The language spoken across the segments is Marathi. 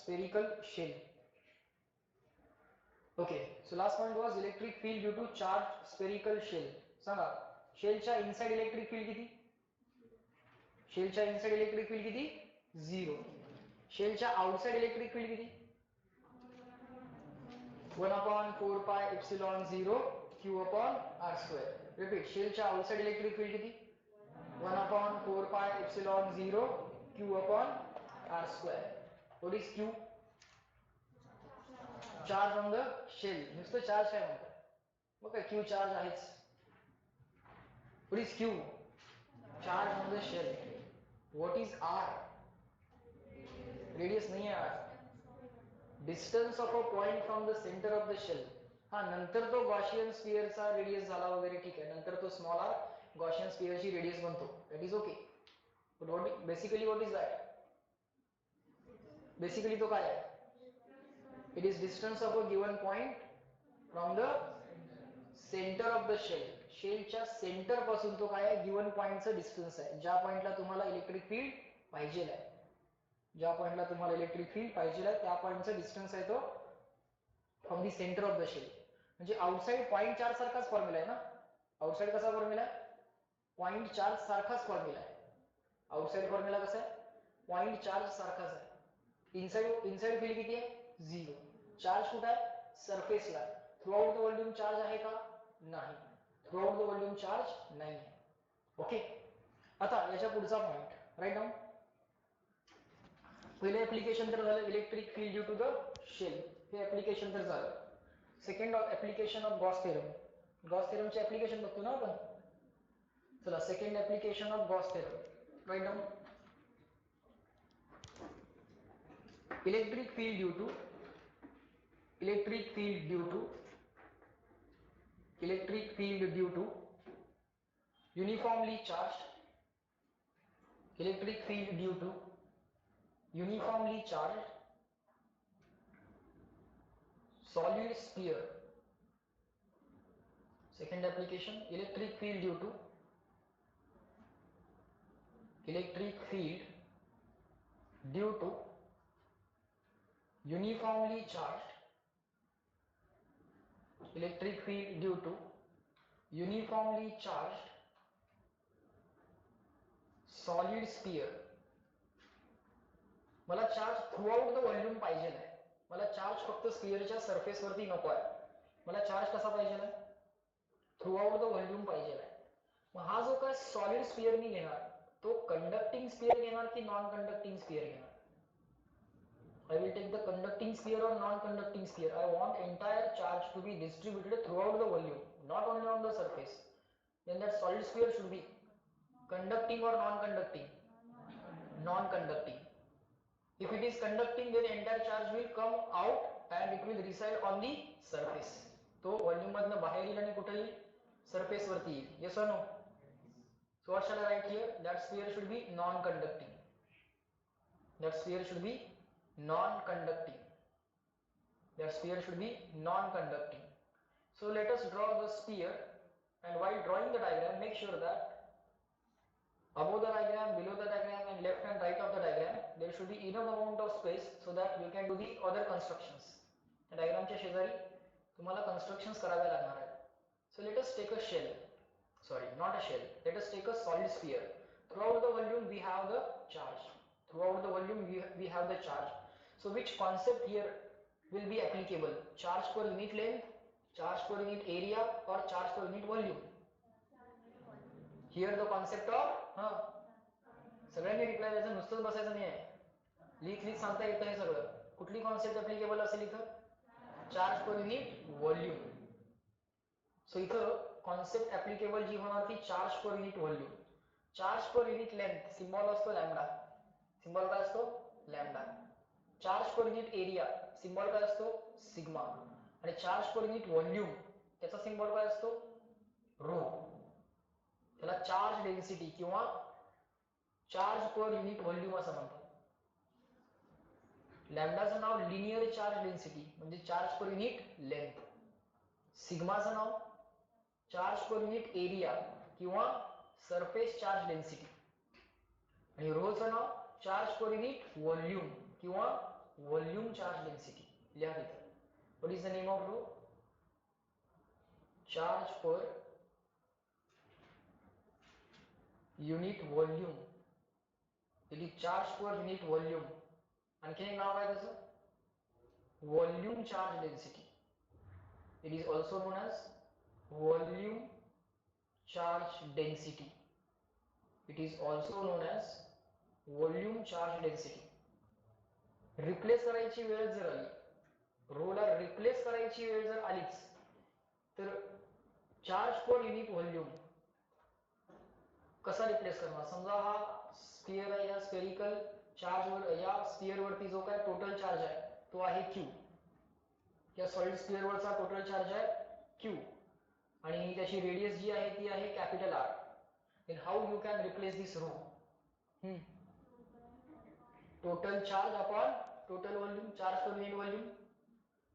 spherical shell. Okay, so last point was electric field due to charged spherical shell. सांगा शेलच्या इनसाइड इलेक्ट्रिक फील्ड किती? शेलच्या इनसाइड इलेक्ट्रिक फील्ड किती? 0. शेलच्या आउटसाइड इलेक्ट्रिक फील्ड किती? 1/4 pi epsilon 0 q upon r square. Repeat, शेलच्या आउटसाइड इलेक्ट्रिक फील्ड किती? 1/4 pi epsilon 0 q upon r square. What is q? Charge on the shell. नुसतं चार्ज काय म्हणतात? मग काय q चार्ज आहेच. What is q? Charge on the shell. What is r? Radius नहीं है r. Distance of a point from the center of the shell. हाँ, नंतर तो गॉसियन स्फियर चा रेडियस झाला वगैरे ठीक आहे. नंतर तो स्मॉल r गॉसियन स्फियर ची रेडियस बनतो. That is okay. But what is that? Basically तो काय आहे? It is distance of a given point from the center of the shell. शेलच्या सेंटर पासून तो काय आहे? गिवन पॉइंटचं डिस्टन्स आहे. ज्या पॉइंटला तुम्हाला इलेक्ट्रिक फील्ड पाहिजे आहे, ज्या पॉइंटला तुम्हाला इलेक्ट्रिक फील्ड पाहिजे आहे त्या पॉइंटचा डिस्टन्स आहे तो from the center of the shell. म्हणजे आउटसाइड पॉइंट चार्ज सारखाच फॉर्म्युला आहे ना. आउटसाइड कसा फॉर्म्युला आहे? पॉइंट चार्ज सारखाच फॉर्म्युला आहे. आउटसाइड फॉर्म्युला कसा आहे? पॉइंट चार्ज सारखाच आहे. इनसाइड फील्ड किती आहे? 0. चार्ज कुठे आहे? सरफेसला. Throughout the volume charge आहे का? नाही. Throughout the volume charge नाही आहे. ओके, आता याच्या पुढचा पॉइंट राईट डाऊन. पहिले ऍप्लिकेशन तर झालं electric field due to the shell, हे ऍप्लिकेशन तर झालं. Second application of Gauss theorem. गॉस थेरमचे ऍप्लिकेशन बघतो ना आपण. चला, second application of Gauss theorem right down. electric field due to uniformly charged solid sphere. Second application, electric field due to uniformly charged solid sphere. मला charge through out the volume पाहिजे आहे. मला चार्ज फक्त स्फिअरच्या सरफेस वरती नको आहे. मला चार्ज कसा पाहिजे आहे? थ्रू आउट द व्हॉल्यूम पाहिजे आहे. मग हा जो काय सॉलिड स्फिअर मी घेणार, तो कंडक्टिंग स्फिअर घेणार की नॉन कंडक्टिंग स्फिअर घेणार? I will take the conducting sphere or non-conducting sphere. I want entire charge to be distributed throughout the volume, not only on the surface. Then that solid sphere should be conducting or non-conducting? Non-conducting. If it is conducting, then entire charge will come out and it will reside on the surface. तो volume मधनं बाहेर येईल आणि कुठे येईल? Surface वरती येईल. Yes or no? So what shall I write here? That sphere should be non-conducting. That sphere should be non-conducting. So let us draw the sphere, and while drawing the diagram, make sure that above the diagram, below the diagram, and left and right of the diagram, there should be enough amount of space so that you can do the other constructions. The diagram च्या शेजारी तुम्हाला constructions करावे लागणार आहेत. So let us take a shell. Sorry, not a shell. Let us take a solid sphere. Throughout the volume we have the charge. We have the charge. So which concept here will be applicable? Charge per unit length, charge per unit area, or charge per unit volume? Here the concept of सगळ्यांनी रिप्लाय द्यायचं, नुसतंच बसायचं नाही आहे. लिख सांगता येतं हे सगळं. कुठली कॉन्सेप्ट ऍप्लिकेबल असेल इथं? Charge per unit volume. So इथं कॉन्सेप्ट ऍप्लिकेबल जी होणार ती charge per unit volume. Charge per unit length symbol असतो लॅम्बडा. सिम्बॉल काय असतो? Lambda. Charge per unit area symbol काय असतो? सिग्मा. आणि चार्ज पर युनिट व्हॉल्यूम त्याचा सिम्बॉल काय असतो? रो. त्याला चार्ज डेन्सिटी किंवा चार्ज पर युनिट व्हॉल्यूम असं म्हणतात. लॅम्बडाचं नाव लिनियर चार्ज डेन्सिटी म्हणजे चार्ज पर युनिट लेंथ. सिग्माचं नाव चार्ज पर युनिट एरिया किंवा सरफेस चार्ज डेन्सिटी. आणि रोचं नाव चार्ज पर युनिट व्हॉल्यूम किंवा व्हॉल्यूम चार्ज डेन्सिटी. लिहा तिथं. What is the name of rho? Charge per unit volume. It is charge per unit volume. आणखी एक नाव आहे त्याचं, volume charge density. It is also known as volume charge density. It is also known as volume charge density. Replace करायची वेळ जर आली, रोला रिप्लेस करायची वेळ जर आलीच, तर चार्ज पर युनिट व्हॉल्यूम कसा रिप्लेस करणार? समजा हा स्फिअर आहे, या स्फेरिकल चार्ज वर, या स्फिअर वरती जो काय टोटल चार्ज आहे तो आहे क्यू. या सॉलिड स्फिअर वरचा टोटल चार्ज आहे क्यू आणि त्याची रेडियस जी आहे ती आहे capital R. then how you can replace this rho? Total charge upon total volume, charge per unit volume.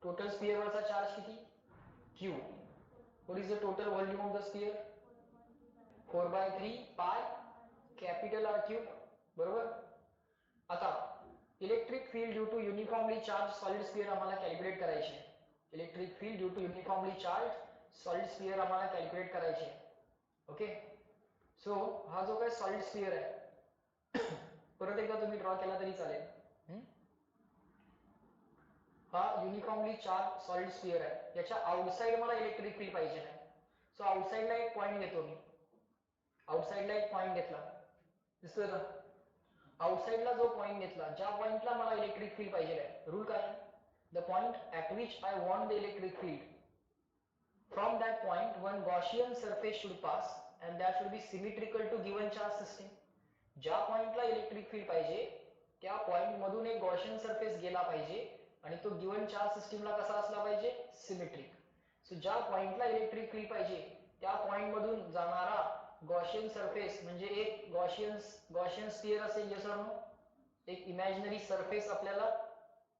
Total sphere वरचा चार्ज किती? Q. What is the total volume of the sphere? 4/3 pi capital R cube. बरोबर. आता electric field due to uniformly charge solid sphere आम्हाला कॅल्क्युलेट करायचे. Electric field due to uniformly charge solid sphere आम्हाला कॅल्क्युलेट करायचे. ओके. सो हा जो काय सॉलिड स्फिअर आहे, परत एकदा तुम्ही ड्रॉ केला तरी चालेल. हा युनिफॉर्मली चार्ज सॉलिड स्फिअर आहे. याच्या आउटसाइड मला इलेक्ट्रिक फील्ड पाहिजे आहे. सो आउटसाइडला एक पॉइंट घेतो मी. आउटसाइडला एक पॉइंट घेतला, दिसतोय का? आउटसाइडला जो पॉइंट घेतला, ज्या पॉइंटला मला इलेक्ट्रिक फील्ड पाहिजे आहे, रूल काय आहे? The point at which I want the electric field, from that point one Gaussian surface should pass and that should be symmetrical to given charge system. ज्या पॉइंटला इलेक्ट्रिक फील्ड पाहिजे त्या पॉइंट मधून एक गॉशियन सरफेस गेला पाहिजे आणि तो गिवन चार्ज सिस्टीमला कसा असला पाहिजे? सिमेट्रिक. सो ज्या पॉइंटला इलेक्ट्रिक फील्ड पाहिजे त्या पॉइंट मधून जाणारा गॉशियन सरफेस म्हणजे एक गॉशियन स्फिअर असेल. यस और नो? एक इमॅजिनरी सरफेस आपल्याला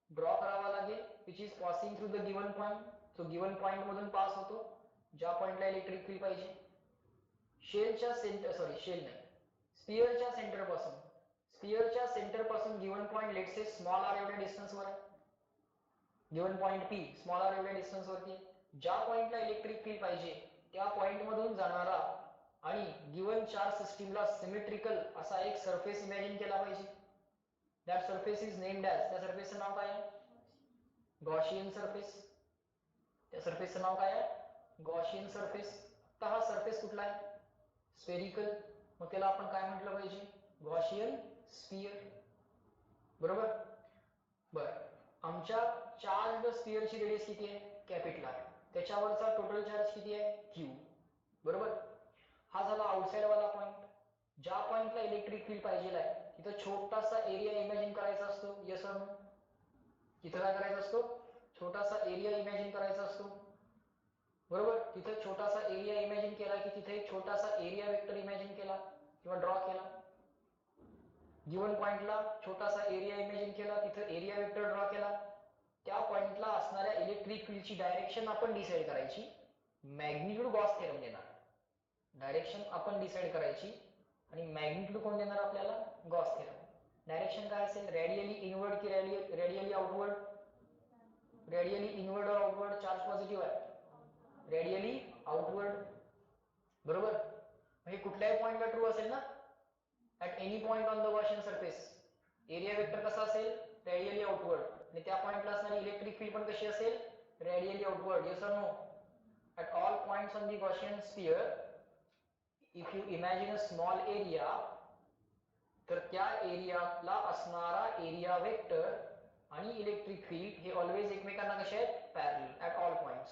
ड्रॉ करावा लागेल which is passing through the given point. So given point मधून पास होतो ज्या पॉइंटला इलेक्ट्रिक फील्ड पाहिजे. शेलच्या सेंटर, सॉरी शेल नाही, स्फिअरच्या सेंटर पासून given point let's say small r एवढ्या डिस्टन्स वर आहे. Given point P small r एवढ्या डिस्टन्स वरती. ज्या पॉइंटला इलेक्ट्रिक फील्ड पाहिजे त्या पॉइंट मधून जाणारा आणि गिवन चार्ज सिस्टीमला सिमेट्रिकल असा एक सरफेस इमॅजिन केला पाहिजे. That surface is named as, त्या सरफेसचं नाव काय आहे? Gaussian surface. त्या सरफेसचं नाव काय आहे? Gaussian surface. तर हा सरफेस कुठला आहे? स्फेरिकल. मग त्याला आपण काय म्हटलं पाहिजे? Gaussian sphere. बरोबर. बर, आमच्या चार्ज स्फिअरची रेडियस किती आहे? Capital R. त्याच्यावरचा टोटल चार्ज किती आहे? क्यू. बरोबर. हा झाला आउटसाइड वाला पॉइंट. ज्या पॉइंटला इलेक्ट्रिक फील्ड पाहिजे आहे तिथं छोटासा एरिया इमॅजिन करायचा असतो. यस और नो? तिथं काय करायचा असतो? छोटासा एरिया इमॅजिन करायचा असतो. बरोबर. तिथे छोटासा एरिया इमॅजिन केला की तिथे एक छोटासा एरिया वेक्टर इमॅजिन केला किंवा ड्रॉ केला. गिवन पॉइंटला छोटासा एरिया इमॅजिन केला, तिथे एरिया वेक्टर ड्रॉ केला. त्या पॉइंटला असणाऱ्या इलेक्ट्रिक फील्डची डायरेक्शन आपण डिसाइड करायची. मॅग्निट्यूड गॉस थेरम देणार. डायरेक्शन आपण डिसाइड करायची आणि मॅग्निट्यूड कोण देणार आपल्याला? Gauss theorem. डायरेक्शन काय असेल? रेडियली इनवर्ड की radially outward? Radially inward or outward? Charge positive आहे. Radially outward. बरोबर. हे कुठल्याही पॉइंटला ट्रू असेल ना? At any point on the Gaussian surface area vector कसा असेल? Radially outward. आणि त्या पॉइंटला असणारी इलेक्ट्रिक फील्ड पण कशी असेल? Radially outward. यस और no? At all points on the Gaussian sphere if you imagine a small area, तर त्या एरियाला असणारा एरिया वेक्टर आणि इलेक्ट्रिक फील्ड हे ऑलवेज एकमेकांना कसे आहेत? Parallel at all points.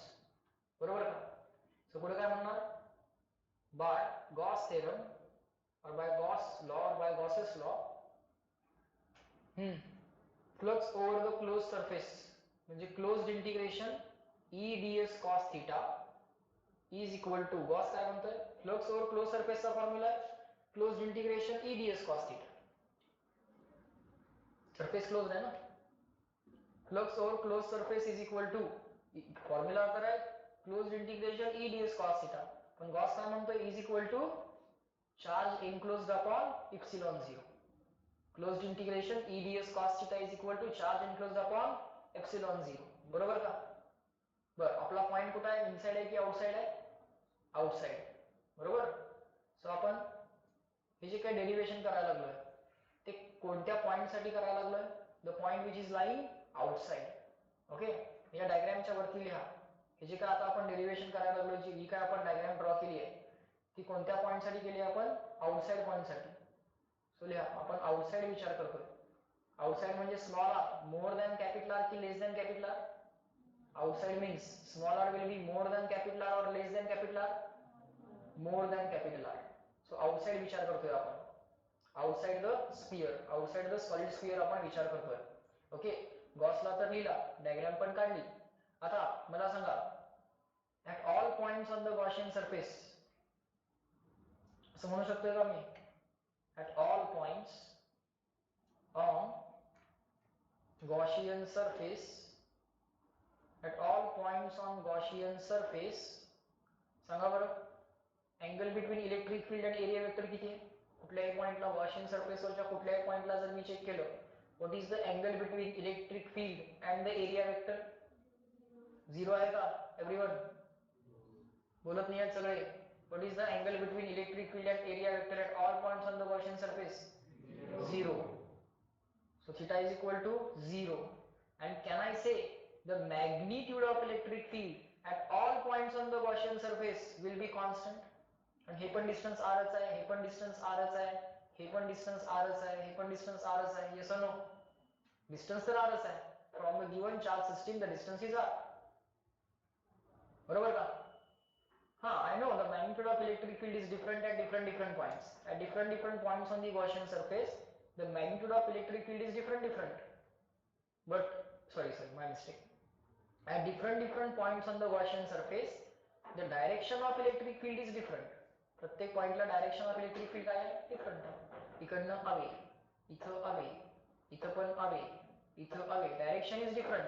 बरोबर का? सो पुढे काय म्हणणार? By Gauss theorem or by Gauss law or by Gauss's law, flux over the closed surface म्हणजे closed integration E ds cos theta is equal to, Gauss काय म्हणतोय? flux over closed surface चा फॉर्म्युला आहे closed integration E ds cos theta. Surface closed आहे ना? flux over closed surface is equal to, formula तर आहे closed integration E ds cos theta, पण Gauss काय म्हणतोय? is equal to charge enclosed upon epsilon 0. Closed integration E ds cos theta is equal to charge enclosed upon epsilon 0. बरोबर का? बर, आपला पॉइंट कुठे आहे? इनसाइड आहे की आउटसाइड आहे? आउटसाइड. बरोबर. सो आपण हे जे काही डेरिव्हेशन करायला लागलोय ते कोणत्या पॉइंट साठी करायला लागलोय? The point which is lying outside. Okay, या डायग्रामच्या वरती लिहा. हे जे काय आता आपण डेरिव्हेशन करायला लागलोय, जी काय आपण डायग्राम ड्रॉ केली आहे ती कोणत्या पॉइंट साठी केली आपण? आउटसाइड पॉइंट साठी. सो लिहा, आपण आउटसाइड विचार करतोय. आउटसाइड म्हणजे small R more than capital R की less than capital R? Outside means small r will be more than capital R or less than capital R? More than capital R. So outside विचार करतोय आपण. Outside the sphere, outside the solid sphere आपण विचार करतोय. ओके, गॉसला तर लिहिला, डायग्राम पण काढली. आता मला सांगा, at all points on the Gaussian surface, असं म्हणू शकतोय का मी? At all points on Gaussian surface, at all points on Gaussian surface, सांगा बरं, अँगल बिटवीन इलेक्ट्रिक फील्ड आणि एरिया वेक्टर किती आहे? कुठल्याही पॉइंटला गॉसियन सरफेसवरच्या कुठल्याही पॉइंटला जर मी चेक केलं, what is the angle between electric field and the area vector? 0 आहे का? एव्हरीवन बोलत नाही आहेत सगळे. What is the angle between electric field and area vector at all points on the Gaussian surface? 0. So theta is equal to 0. And can I say the magnitude of electric field at all points on the Gaussian surface will be constant? आणि हे पण डिस्टन्स rच आहे, हे पण डिस्टन्स rच आहे, हे पण डिस्टन्स rच आहे, हे पण डिस्टन्स rच आहे. yes or no? डिस्टन्स तर rच आहे. From the given charge system the distance is r. बरोबर का? हा, I know the magnitude of electric field is different at different points. At different points on the Gaussian surface, the magnitude of electric field is different. But sorry, my mistake. At different points on the Gaussian surface, the direction of electric field is different. प्रत्येक पॉइंटला डायरेक्शन ऑफ इलेक्ट्रिक फील्ड काय आहे? डिफरंट आहे. इकडनं अवे, इथं अवे, इथं पण अवे, इथं away. Direction is different,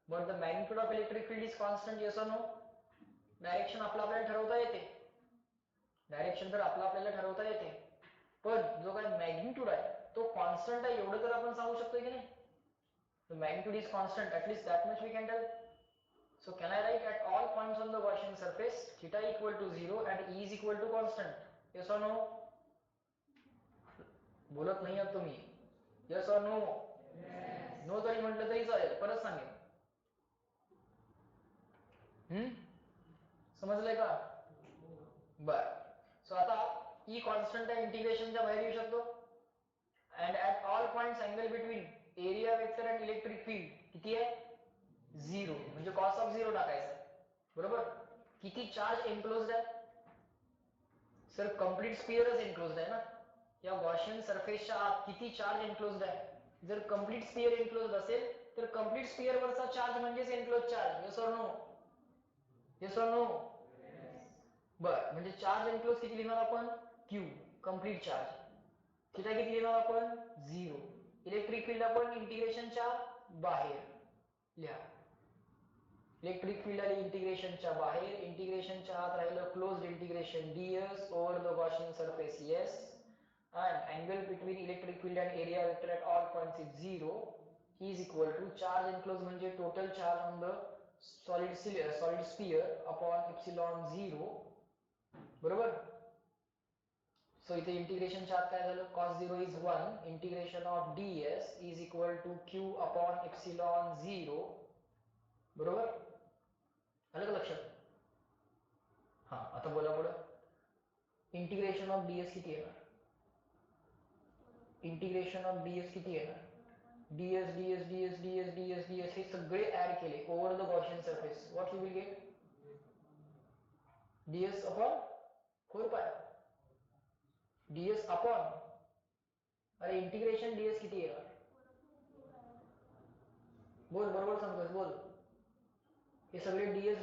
but the magnitude of electric field is constant. Yes और नो? डायरेक्शन आपल्याला ठरवता येते, डायरेक्शन तर आपल्याला ठरवता येते, पण जो काय मॅग्निट्यूड आहे तो कॉन्स्टंट आहे एवढं तर आपण सांगू शकतो की नाही? The magnitude is constant, at least that much we can tell. So can I write at all points on the Gaussian surface theta equal to 0 and E is equal to constant? Yes or no? बोलत नाही आहात तुम्ही. Yes or no? Yes. No तरी म्हटलं तरी चालेल, परत सांगेन. समजलंय का? बर. सो आता E कॉन्स्टंट आहे, इंटिग्रेशनच्या बाहेर येऊ शकतो. And at all points angle between area vector and electric field किती आहे? 0. म्हणजे cos of 0 टाकायचं. बरोबर. किती चार्ज एनक्लोज्ड आहे? सर कंप्लीट स्फिअरच एनक्लोज्ड आहे ना. या गॉसियन सरफेसच्या आत किती चार्ज एनक्लोज्ड आहे? जर कंप्लीट स्फिअर एनक्लोज्ड असेल तर कंप्लीट स्फिअर वरचा चार्ज म्हणजेच एनक्लोज्ड चार्ज. येस और नो? येस और नो? बर, म्हणजे चार्ज एनक्लोज किती लिहिणार आपण? Q, complete charge. थिटा किती लिहिणार आपण? 0. इलेक्ट्रिक फील्ड आपण इंटिग्रेशनच्या बाहेर लिहा. इलेक्ट्रिक फील्ड आली इंटिग्रेशनच्या बाहेर, इंटिग्रेशनच्या आत राहिलं closed integration ds over the Gaussian surface. Yes. and angle between electric field and area vector at all points is 0 is equal to charge enclosed म्हणजे total charge on the solid sphere upon epsilon 0. बरोबर. सो इथे इंटिग्रेशनच्या आत काय झालं? cos 0 is 1. Integration of ds is equal to q upon epsilon 0. बरोबर. आलं का लक्षात? हा, आता बोला पुढे. इंटिग्रेशन ऑफ ds किती येणार? इंटिग्रेशन ऑफ ds किती येणार? ds हे सगळे ऍड केले over the Gaussian surface. What you will get? ds upon 4 पाय. ds अपॉन, अरे इंटिग्रेशन ds किती येणार? बोल, बरोबर सांगतोस, बोल. हे सगळे ds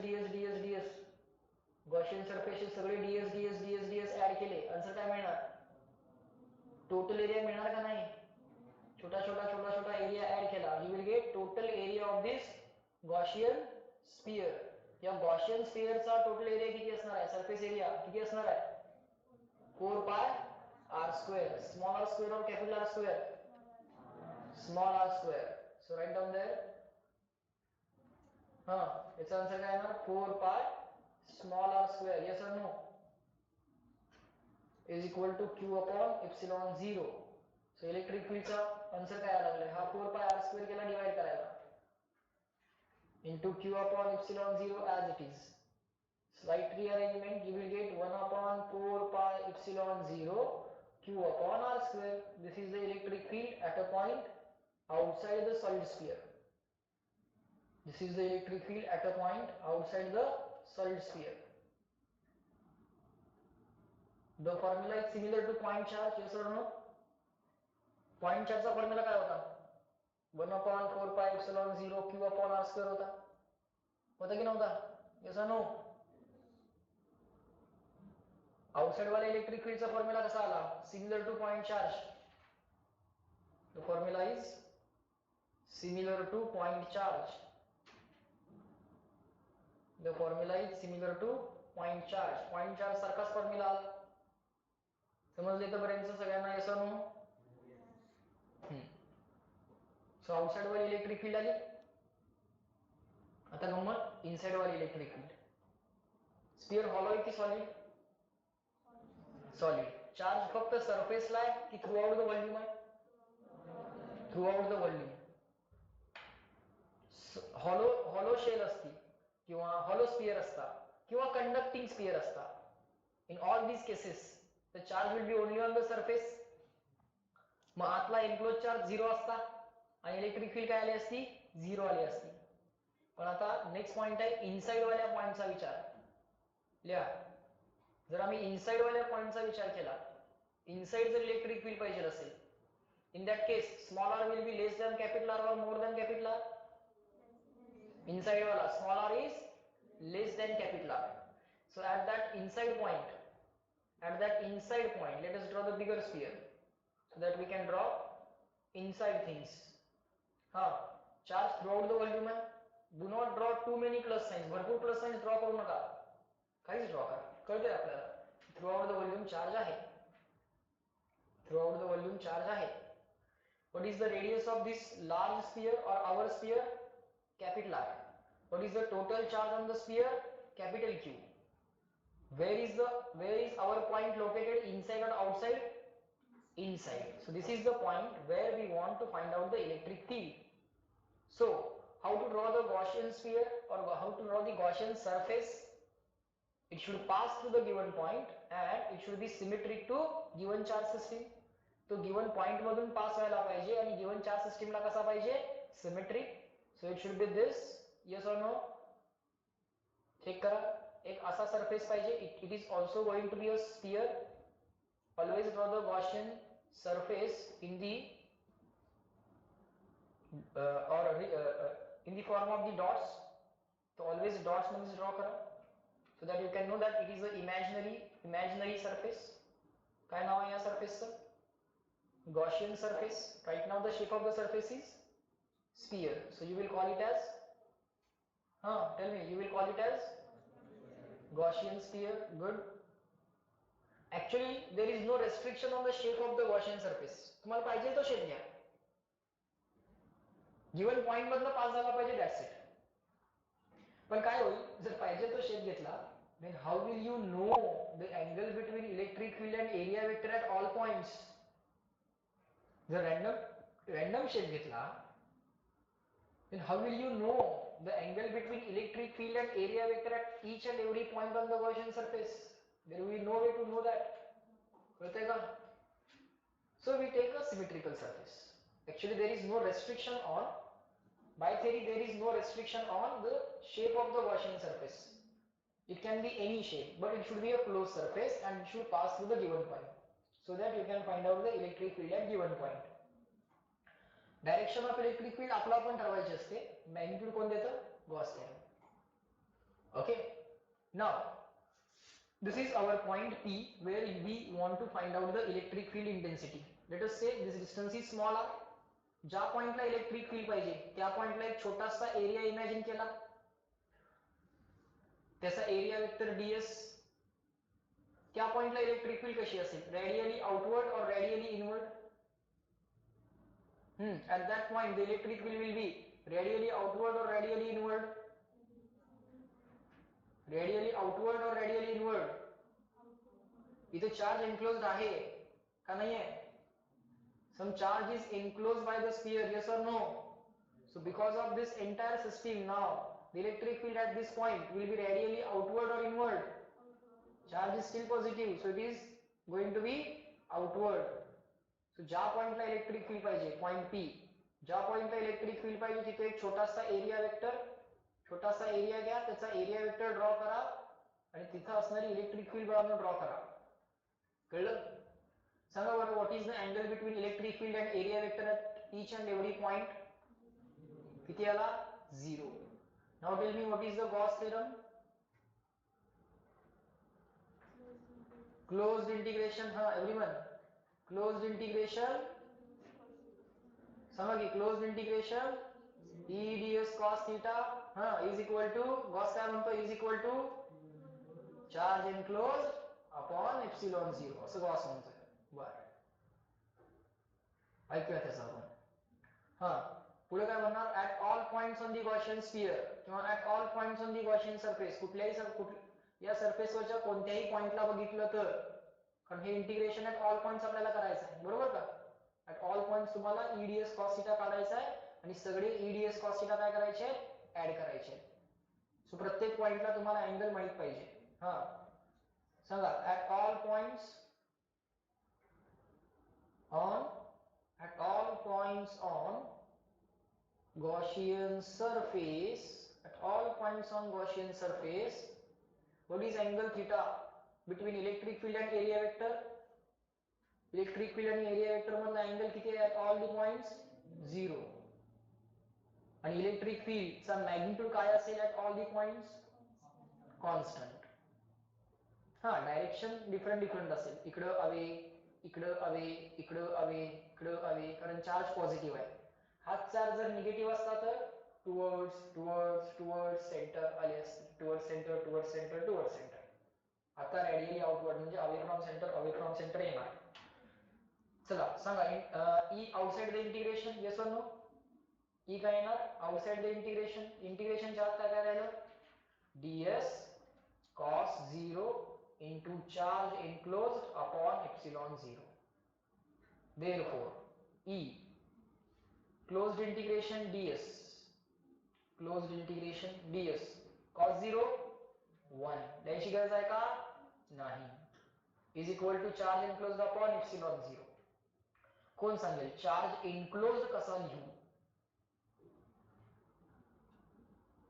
गॉसियन सरफेसचे सगळे ds ऍड केले. आन्सर काय मिळणार? टोटल एरिया मिळणार का नाही? छोटा एरिया ऍड केला, you will get total area of this Gaussian sphere. या गॉसियन स्फियरचा टोटल एरिया किती असणार आहे? सरफेस एरिया किती असणार आहे? 4 pi r square. Small r square और capital R square? small r square. So write down there. याचा आन्सर काय येणार 4 pi small r square. Yes or no? Is equal to q upon epsilon 0. So electric फील्डचा answer काय आला लागलाय, हा 4 pi r square केला डिवाइड करायला into q upon epsilon 0 as it is. Slight rearrangement, you will get 1 upon 4 pi epsilon 0 q upon r square. This is the electric field at a point outside the solid sphere. This is the electric field at a point outside the solid sphere. The formula is similar to point charge, yes or no? Point charge चा फॉर्म्युला काय होता? 1 upon 4 pi epsilon 0 q upon r square होता की नव्हता? Yes or no? आउटसाइड वाले इलेक्ट्रिक फील्ड चा फॉर्म्युला कसा आला? Similar to point charge. The formula is similar to point charge. The formula is similar to point charge. Point charge सारखाच फॉर्म्युला आला. समजले इथपर्यंत सगळ्यांना? yes or no? So outside वाली इलेक्ट्रिक फील्ड आली. आता गंमत इनसाइड वाली इलेक्ट्रिक फील्ड. स्फियर हॉलो आहे की सॉलिड? सॉलिड. चार्ज फक्त सरफेसला आहे की थ्रू आउट द व्हॉल्यूम आहे? Throughout the volume. Hollow shell असती किंवा हॉलो स्फियर असता किंवा कंडक्टिंग स्फियर असता. In all these cases the charge will be only on the surface. मग आतला एनक्लोज चार्ज 0 असता आणि इलेक्ट्रिक फील्ड काय आली असती? 0 आली असती. पण आता नेक्स्ट पॉइंट आहे इनसाइड वाल्या पॉइंटचा विचार. लिहा. जर आम्ही इनसाइड वाल्या पॉइंटचा विचार केला, इनसाइड जर इलेक्ट्रिक फील्ड पाहिजे असेल, in that case small R will be less than capital R और more than capital R? Inside वाला small R is less than capital R. So at that inside point let us draw the bigger sphere so that we can draw inside things. Charge throughout the volume आहे. Do not draw too many plus signs. भरपूर प्लस साइन्स ड्रॉ करू नका. काहीच ड्रॉ करा. कळतंय आपल्याला थ्रूआउट द व्हॉल्यूम चार्ज आहे. थ्रूआउट द व्हॉल्यूम चार्ज आहे. What is the radius of this large sphere or our sphere? Capital R. What is the total charge on the sphere? Capital Q. Where is our point located, inside or outside? Inside. So this is the point where we want to find out the electric field. So how to draw the Gaussian sphere or how to draw the Gaussian surface? It should pass through the given point and it should be symmetric to given charge system. तो given point मधून पास व्हायला पाहिजे आणि given charge system ला कसा पाहिजे? Symmetric. So it should be this. Yes or no? Check करा. एक असा सरफेस पाहिजे. It is also going to be a sphere. Always draw the Gaussian surface in the in the form of the dots. So always dots मध्ये draw करा so that you can know that it is a imaginary surface. काय नाव आहे या सरफेसचं? Gaussian surface. Right now the shape of the surface is sphere. So you will call it as tell me, you will call it as Gaussian sphere. Good. Actually there is no restriction on the shape of the Gaussian surface. तुम्हाला पाहिजे तो शेप घ्या. गिवन पॉइंट मधनं पास झाला पाहिजे, दॅट्स इट. पण काय होईल जर पाहिजे तो शेप घेतला, then how will you know the angle between electric field and area vector at all points? जर random शेप घेतला, then how will you know the angle between electric field and area vector at each and every point on the Gaussian surface? There will be no way to know that. कळतंय का? So we take a symmetrical surface. Actually there is no restriction on, by theory there is no restriction on the shape of the Gaussian surface. It can be any shape, but it should be a closed surface and it should pass through the given point so that you can find out the electric field at given point. Direction of electric field आपला आपण ठरवायची असते. Magnitude कोण देतं? Gauss theorem. Okay. Now this is our point P where we want to find out the electric field intensity. Let us say this distance is small r. ज्या पॉइंटला इलेक्ट्रिक फील्ड पाहिजे त्या पॉइंटला एक छोटासा एरिया इमॅजिन केला, त्याचा एरिया वेक्टर ds. त्या पॉइंटला इलेक्ट्रिक फील्ड कशी असेल? रेडियली आउटवर्ड और radially inward? At that point, the electric field will be radially outward or radially inward? Radially outward or radially inward? इथे charge enclosed आहे का नाही आहे? Some charge is enclosed by the sphere, yes or no? So because of this entire system now, the electric field at this point will be radially outward or inward? Charge is still positive, so it is going to be outward. So ज्या पॉइंटला इलेक्ट्रिक फील्ड पाहिजे, पॉइंट P, ज्या पॉइंटला इलेक्ट्रिक फील्ड पाहिजे तिथे एक छोटासा एरिया घ्या, त्याचा एरिया वेक्टर ड्रॉ करा आणि तिथे असणारी इलेक्ट्रिक फील्ड बरोबर ड्रॉ करा. कळलं? सांगा बरं, what is the angle between electric field and area vector at each and every point? किती आला? 0. Now tell me what is the Gauss theorem? Closed integration. हा एव्हरीवन, क्लोज्ड इंटिग्रेशन सांगा की closed integration E ds cos theta is equal to, Gauss काय म्हणतो, is equal to charge enclosed upon epsilon 0 असं गॉस म्हणतोय. बरं, ऐकूया त्याचं आपण. पुढे काय म्हणणार? At all points on the Gaussian sphere किंवा at all points on the Gaussian surface, या सरफेसवरच्या कोणत्याही पॉइंटला बघितलं तर, कारण हे इंटिग्रेशन ऍट ऑल पॉइंट्स आपल्याला करायचं आहे, बरोबर का? ऍट ऑल पॉइंट्स तुम्हाला ईडीएस कॉस थीटा काढायचा आहे आणि सगळे ईडीएस कॉस थीटा काय करायचे आहेत? ऍड करायचे आहेत. सो प्रत्येक पॉइंटला तुम्हाला अँगल माहित पाहिजे. सांगा, at all points on Gaussian surface, what is angle theta between electric field and area vector? Electric field and area vector मधला angle किती आहे at all the points? 0. आणि इलेक्ट्रिक फील्ड चा मॅग्निट्यूड काय असेल at all the points? Constant. Direction different असेल, इकडं अवे, कारण चार्ज पॉझिटिव्ह आहे. हाच चार्ज जर निगेटिव्ह असता तर टुवर्ड्स सेंटर आले असते, टुवर्ड्स सेंटर. आता रॅडियली आउटवर्ड म्हणजे अवे फ्रॉम सेंटर येणार. चला सांगा, E outside the integration, yes और नो? ई काय येणार? आउटसाइड द इंटिग्रेशनच्या आत काय राहिलं? ds cos 0 into charge enclosed upon epsilon 0. Therefore, E closed integration ds cos 0 1 द्यायची गरज आहे का? नाही. Is equal to charge enclosed upon epsilon 0. कोण सांगेल चार्ज एनक्लोज्ड कसा लिहू?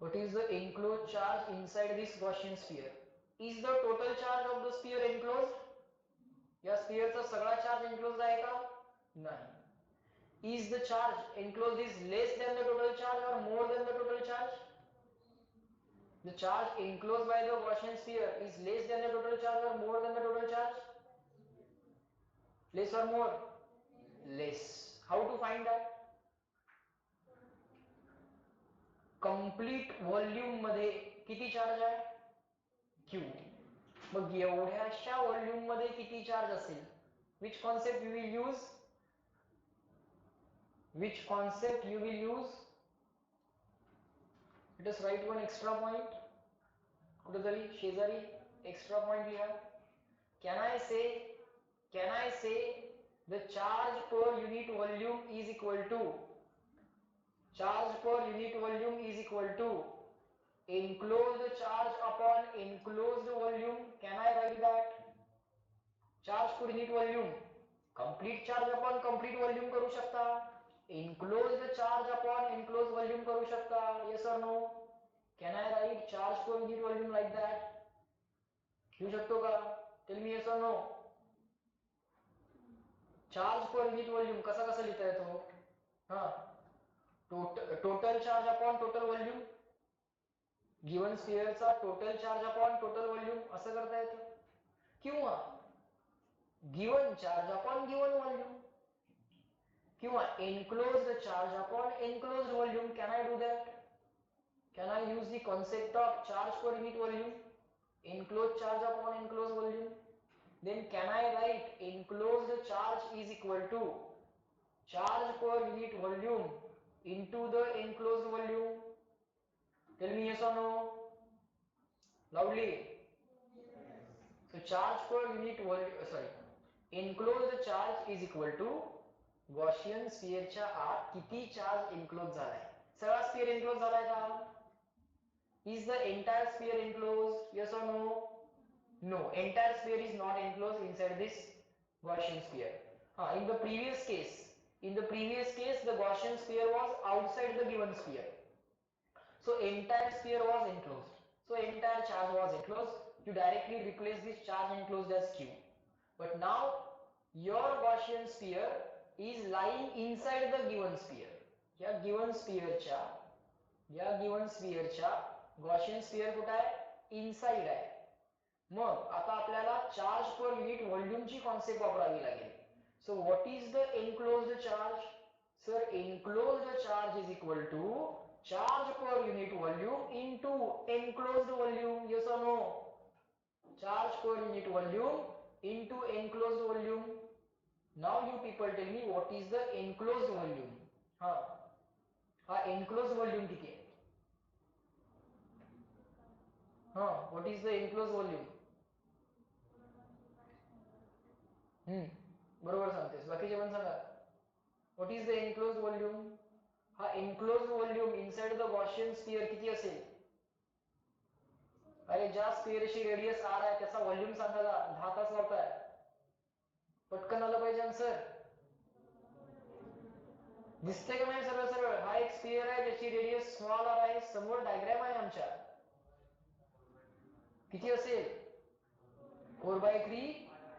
What is the enclosed charge inside this Gaussian sphere? Is the total charge of the sphere enclosed? या स्फिअरचा सगळा चार्ज एनक्लोज्ड आहे का? नाही. Is the charge enclosed is less than the total charge or more than the total charge? The charge enclosed by the Gaussian sphere is less than the total charge or more than the total charge? Less or more? Less. How to find that? Complete volume मध्ये किती चार्ज आहे? Q. मग एवढ्याशा व्हॉल्यूम मध्ये किती चार्ज असेल? Which concept you will use? Let us write one extra point. कुठेतरी शेजारी एक्स्ट्रा पॉइंट लिहा. Can I say the charge per unit volume is equal to enclosed charge upon enclosed volume? Can I write that? Charge per unit volume complete charge upon complete volume करू शकता, enclosed charge upon enclosed volume करू शकता, yes or no? Can I write charge per unit volume like that? लिहू शकतो का? Tell me yes or no. Charge per unit volume कसा लिहिता येतो? Total charge upon total volume, given स्फिअरचा total charge upon total volume असं करता येतं, किंवा given charge upon given volume, किंवा enclosed charge upon enclosed volume. Can I do that? Can I use the concept of charge per unit volume, enclosed charge upon enclosed volume? Then can I write enclosed charge is equal to charge per unit volume into the enclosed volume? Tell me yes or no, loudly. So charge per unit volume, enclosed charge is equal to Gaussian स्फिअरच्या आत किती चार्ज एन्क्लोज झालाय. सगळा स्फिअर एन्क्लोज झालाय का? Is the entire sphere enclose? Yes और no? No, entire sphere is not enclose inside this Gaussian sphere. In the previous case the Gaussian sphere was outside the given sphere, so entire sphere was enclosed, so entire charge was enclosed. You directly replace this charge enclosed as q. But now your Gaussian sphere is lying inside the given sphere. या given sphere च्या Gaussian sphere कुठे आहे? इनसाइड आहे. मग आता आपल्याला चार्ज पर युनिट व्हॉल्यूमची कॉन्सेप्ट वापरावी लागेल. So what is the enclosed charge? Sir, enclosed charge is equal to charge per unit volume into enclosed volume. Yes और no? Charge per unit volume into enclosed volume. Now you people tell me what is the enclosed volume. हा enclosed volume किती आहे? What is the enclosed volume? बरोबर सांगतेस, बाकीचे पण सांगा. What is the enclosed volume? हा enclosed volume inside the Gaussian sphere किती असेल? अरे ज्या स्फिअरची रेडियस r आहे त्याचा व्हॉल्यूम सांगायला 10 तास लावताय. पटकन आलं पाहिजे आन्सर. दिसते का नाही? सरळ सरळ हा एक स्फिअर आहे ज्याची रेडियस स्मॉल आर आहे. समोर डायग्राम आहे आमच्या. किती असेल? 4/3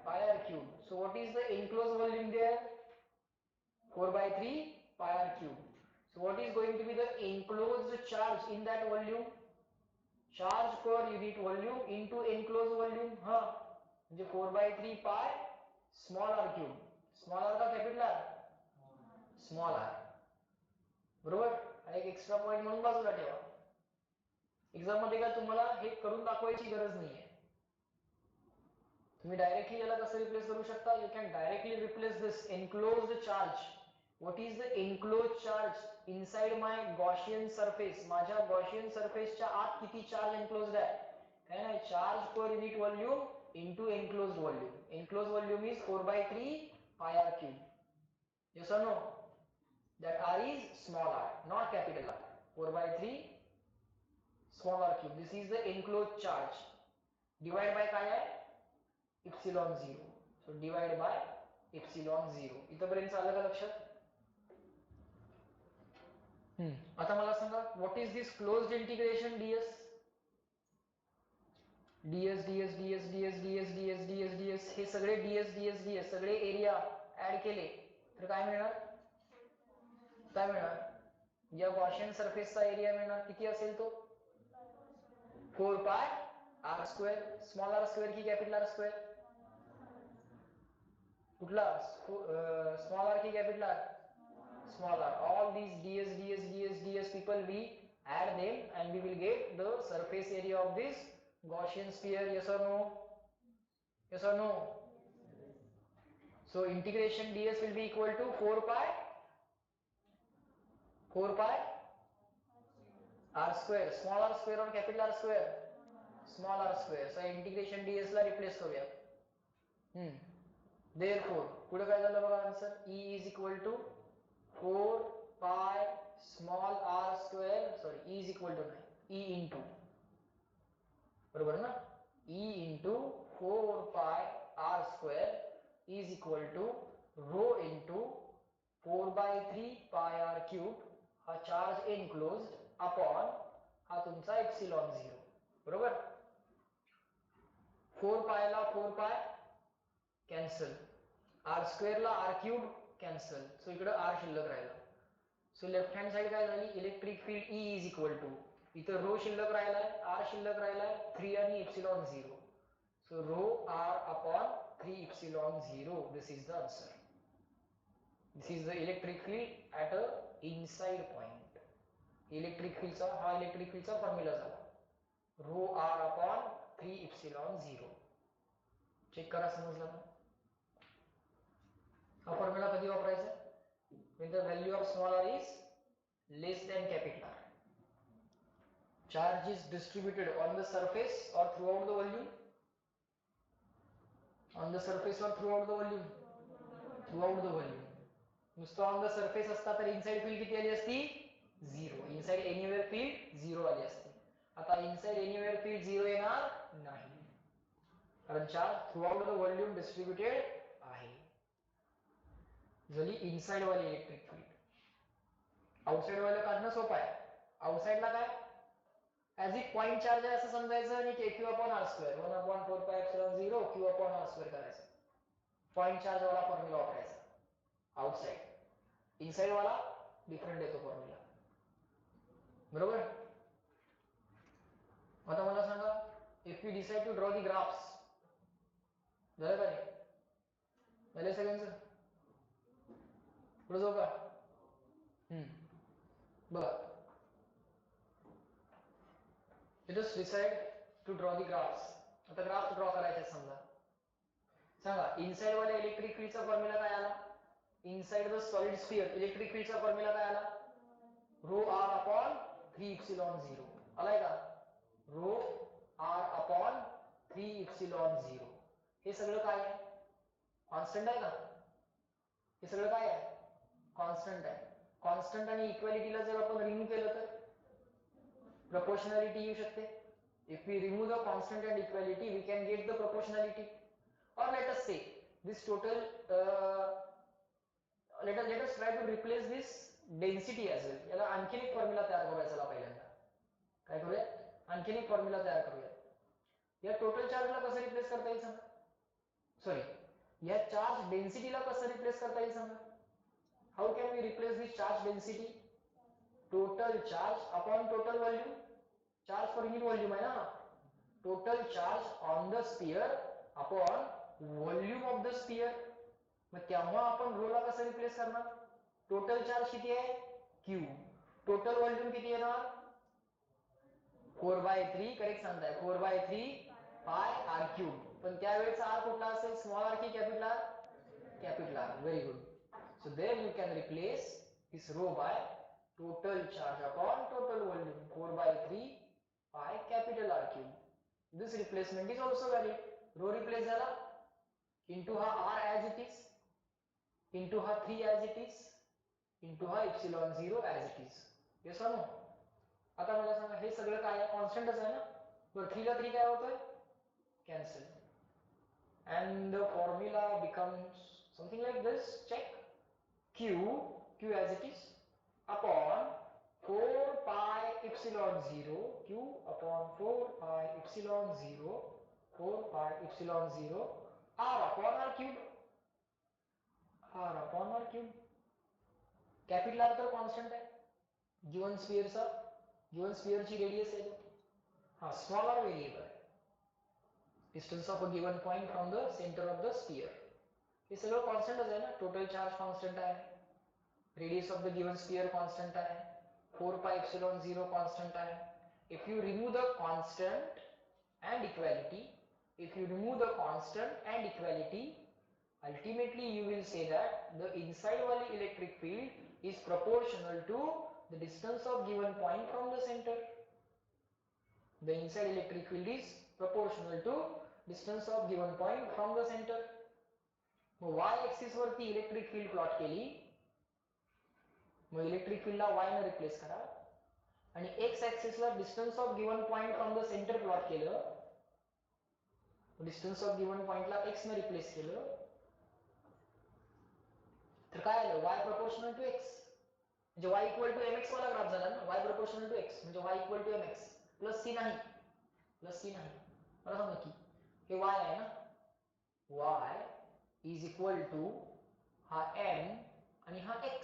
pi r cube. So what is the enclosed volume there? 4/3 pi r cube. So what is going to be the enclosed charge in that volume? Charge per unit volume into enclosed volume. म्हणजे 4/3 pi small r cube. Small r का कॅपिटल r? Small r. बरोबर. हा एक एक्स्ट्रा पॉइंट म्हणून बाजूला ठेवा. एक्झाम मध्ये काय तुम्हाला हे करून दाखवायची गरज नाहीये. तुम्ही डायरेक्टली याला कसं रिप्लेस करू शकता? You can directly replace this enclosed charge. What is the enclosed charge inside my Gaussian surface? माझ्या गॉसियन सरफेसच्या आत किती चार्ज एन्क्लोज्ड आहे? काय नाही, charge per unit volume into enclosed volume. Enclosed volume is 4/3 pi r cube. Yes or no? That r is small r, not capital R. 4/3 small r cube. This is the enclosed charge. Divide by काय आहे? epsilon 0. So divide by epsilon 0. इथपर्यंत आलं का लक्षात? आता मला सांगा, what is this closed integration ds? ds हे सगळे ds सगळे एरिया ऍड केले तर काय मिळणार? काय मिळणार? या गॉसियन सरफेसचा एरिया मिळणार. किती असेल तो? 4 pi r square. Small r square की कॅपिटल r square? कुठला? स्मॉल r की capital r? Small r. All these ds people, we add them and we will get the surface area of this Gaussian sphere. Yes or no? Yes or no? So integration ds will be equal to 4 pi r square. Small r square और capital R square? Small r square. So integration ds ला रिप्लेस करूया. Therefore पुढे काय झालं बघा answer? E is equal to 4 pi small r square. Sorry, E is equal to नाही, E into, बरोबर ना? E into 4 pi r square is equal to rho into 4/3 pi r cube. हा चार्ज एनक्लोज्ड अपॉन हा तुमचा एप्सिलॉन 0. बरोबर. 4 pi ला 4 pi कॅन्सल, r स्क्वेअर ला r क्यूब कॅन्सल. सो इकडे r शिल्लक राहिला. सो लेफ्ट हँड साइड काय झाली? Electric field E is equal to, इथं रो शिल्लक राहिलाय, r शिल्लक राहिलाय 3 आणि epsilon 0. So rho r upon 3 epsilon 0. This is the answer. This is the electric field at a inside point. Electric फील्डचा हा इलेक्ट्रिक फील्डचा फॉर्म्युला झाला. Rho r upon 3 epsilon 0. Check करा, समजलं ना? हा फॉर्म्युला कधी वापरायचा? when the value of small r is less than capital R. Charge is distributed on the surface or throughout the volume? On the surface or throughout the volume? Throughout the volume. नुसतं ऑन द सरफेस असता तर इनसाइड फील्ड किती आली असती? 0. इनसाइड एनीवेअर फील्ड 0 आली असती. आता इनसाइड एनीवेअर फील्ड 0 येणार नाही, कारण charge throughout the volume distributed आहे. झाली इनसाइड वाली इलेक्ट्रिक फील्ड. आउटसाइड वाला काढणं सोपं आहे. आउटसाइडला काय, ऍज इट पॉइंट चार्ज आहे असं समजायचं आणि Q upon R square 1/4πε0 Q upon R square करायचं. पॉइंट चार्ज वाला फॉर्म्युला वापरायचा आउटसाइड. इनसाइड वाला डिफरंट येतो फॉर्म्युला. बरोबर. आता मला सांगा, if we decide to draw the graphs, झालं का नाही? झाले सगळ्यांचं? पुढे जाऊ का? बघा, let us decide to draw the graphs. आता ग्राफ ड्रॉ करायचे समजा. सांगा, इनसाइड वाल्या इलेक्ट्रिक फील्डचा फॉर्म्युला काय आला? Inside the solid sphere electric फील्डचा फॉर्म्युला काय आला? रो r अपॉन 3 एप्सिलॉन 0 आलाय का? Rho r upon 3 epsilon 0. हे सगळं काय आहे? कॉन्स्टंट आहे का? हे सगळं काय आहे? कॉन्स्टंट आहे. कॉन्स्टंट आणि इक्वालिटीला जर आपण रिमूव्ह केलं तर proportionality येऊ शकते. If we remove the constant and equality, we can get the proportionality. Or let us say this total let us try to replace this density as well. याला आणखी एक फॉर्म्युला तयार करायचा पहिल्यांदा. काय करूया? आणखी एक फॉर्म्युला तयार करूया. या टोटल चार्जला कसं रिप्लेस करता येईल सांगा? सॉरी, या चार्ज डेन्सिटीला कसं रिप्लेस करता येईल सांगा? How can we replace this charge density? Total charge upon total volume. Charge per unit volume आहे ना. Total charge on the sphere upon volume of the sphere. मग तेव्हा आपण रो ला कसं रिप्लेस करणार? टोटल चार्ज किती आहे? Q. टोटल वॉल्यूम किती येणार? 4/3. करेक्ट सांगताय, 4/3 पाय r क्यूब. पण त्यावेळेचा r कुठला असेल? स्मॉल r की capital R? Capital R. Very good. So there you can replace this rho by total charge upon total volume 4/3 pi capital R cube. This replacement is also valid. Rho replace झाला, into हा R as it is, into हा 3 as it is, into हा epsilon 0 as it is. Yes or no? आता मला सांगा, हे सगळं काय आहे? कॉन्स्टंटच आहे ना. बरं, 3 ला 3 काय होतं? Cancel. And the formula becomes something like this. Check. Q as it is upon 4 pi epsilon 0 Q upon 4 pi epsilon 0 4 pi epsilon 0 R upon R cube. R upon R cube. Capital R तर कॉन्स्टंट आहे गिवन स्फिअरचा. गिवन स्फिअरची रेडियस आहे. हा स्मॉल r व्हेरिएबल आहे. Distance of a given point from the centre of the sphere. हे सगळं कॉन्स्टंटच आहे ना. टोटल चार्ज कॉन्स्टंट आहे, radius of the given sphere constant आहे, 4 pi epsilon 0 constant है. If you remove the constant and equality, ultimately you will say that the inside wali electric field is proportional to the distance of given point from the center. The inside electric field is proportional to distance of given point from the center. y axis वरती इलेक्ट्रिक फील्ड प्लॉट केली, मग इलेक्ट्रिक फील्डला y ने रिप्लेस करा आणि x ऍक्सिस ला distance of given point from the center plot केलं. डिस्टन्स ऑफ गिवन पॉइंटला x ने रिप्लेस केलं तर काय आलं? y proportional to x. म्हणजे y इक्वल टू mx वाला ग्राफ झाला ना. y प्रपोर्शनल टू x म्हणजे y equal to mx plus c नाही. प्लस c नाही. मला सांगा की हे y आहे ना. y इज इक्वल टू हा m आणि हा x.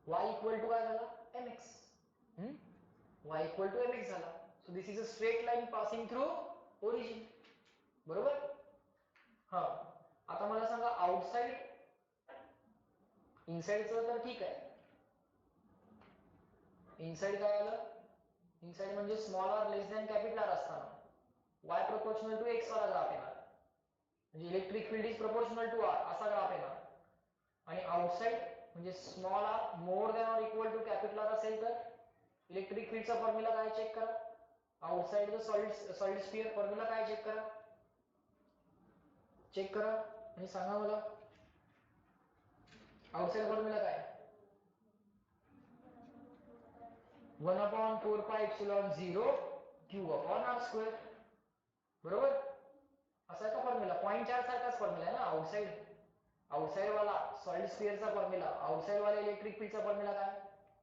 y इक्वल टू काय झाला? mx. y equal to mx झाला. So this is a straight line passing through origin. बरोबर. हा, आता मला सांगा आउटसाइड. इनसाइडचं तर ठीक आहे. इनसाइड काय आलं? इनसाइड म्हणजे small r less than capital R असताना y प्रपोर्शनल टू x वाला ग्राफ येणार. म्हणजे electric field is proportional to r असा ग्राफ येणार. आणि आउटसाइड म्हणजे small R more than or equal to capital R असेल तर इलेक्ट्रिक फील्डचा फॉर्म्युला काय चेक करा. Outside the solid sphere formula काय चेक करा. चेक करा आणि सांगा मला आउटसाइड फॉर्म्युला काय. 1/4πε0 Q/r². बरोबर असा आहे का फॉर्म्युला. पॉईंट चार्ज सारखाच फॉर्म्युला आहे ना. आउटसाइड वाला सॉलिड स्फिअरचा फॉर्म्युला, आउटसाइड वाला इलेक्ट्रिक फील्डचा फॉर्म्युला काय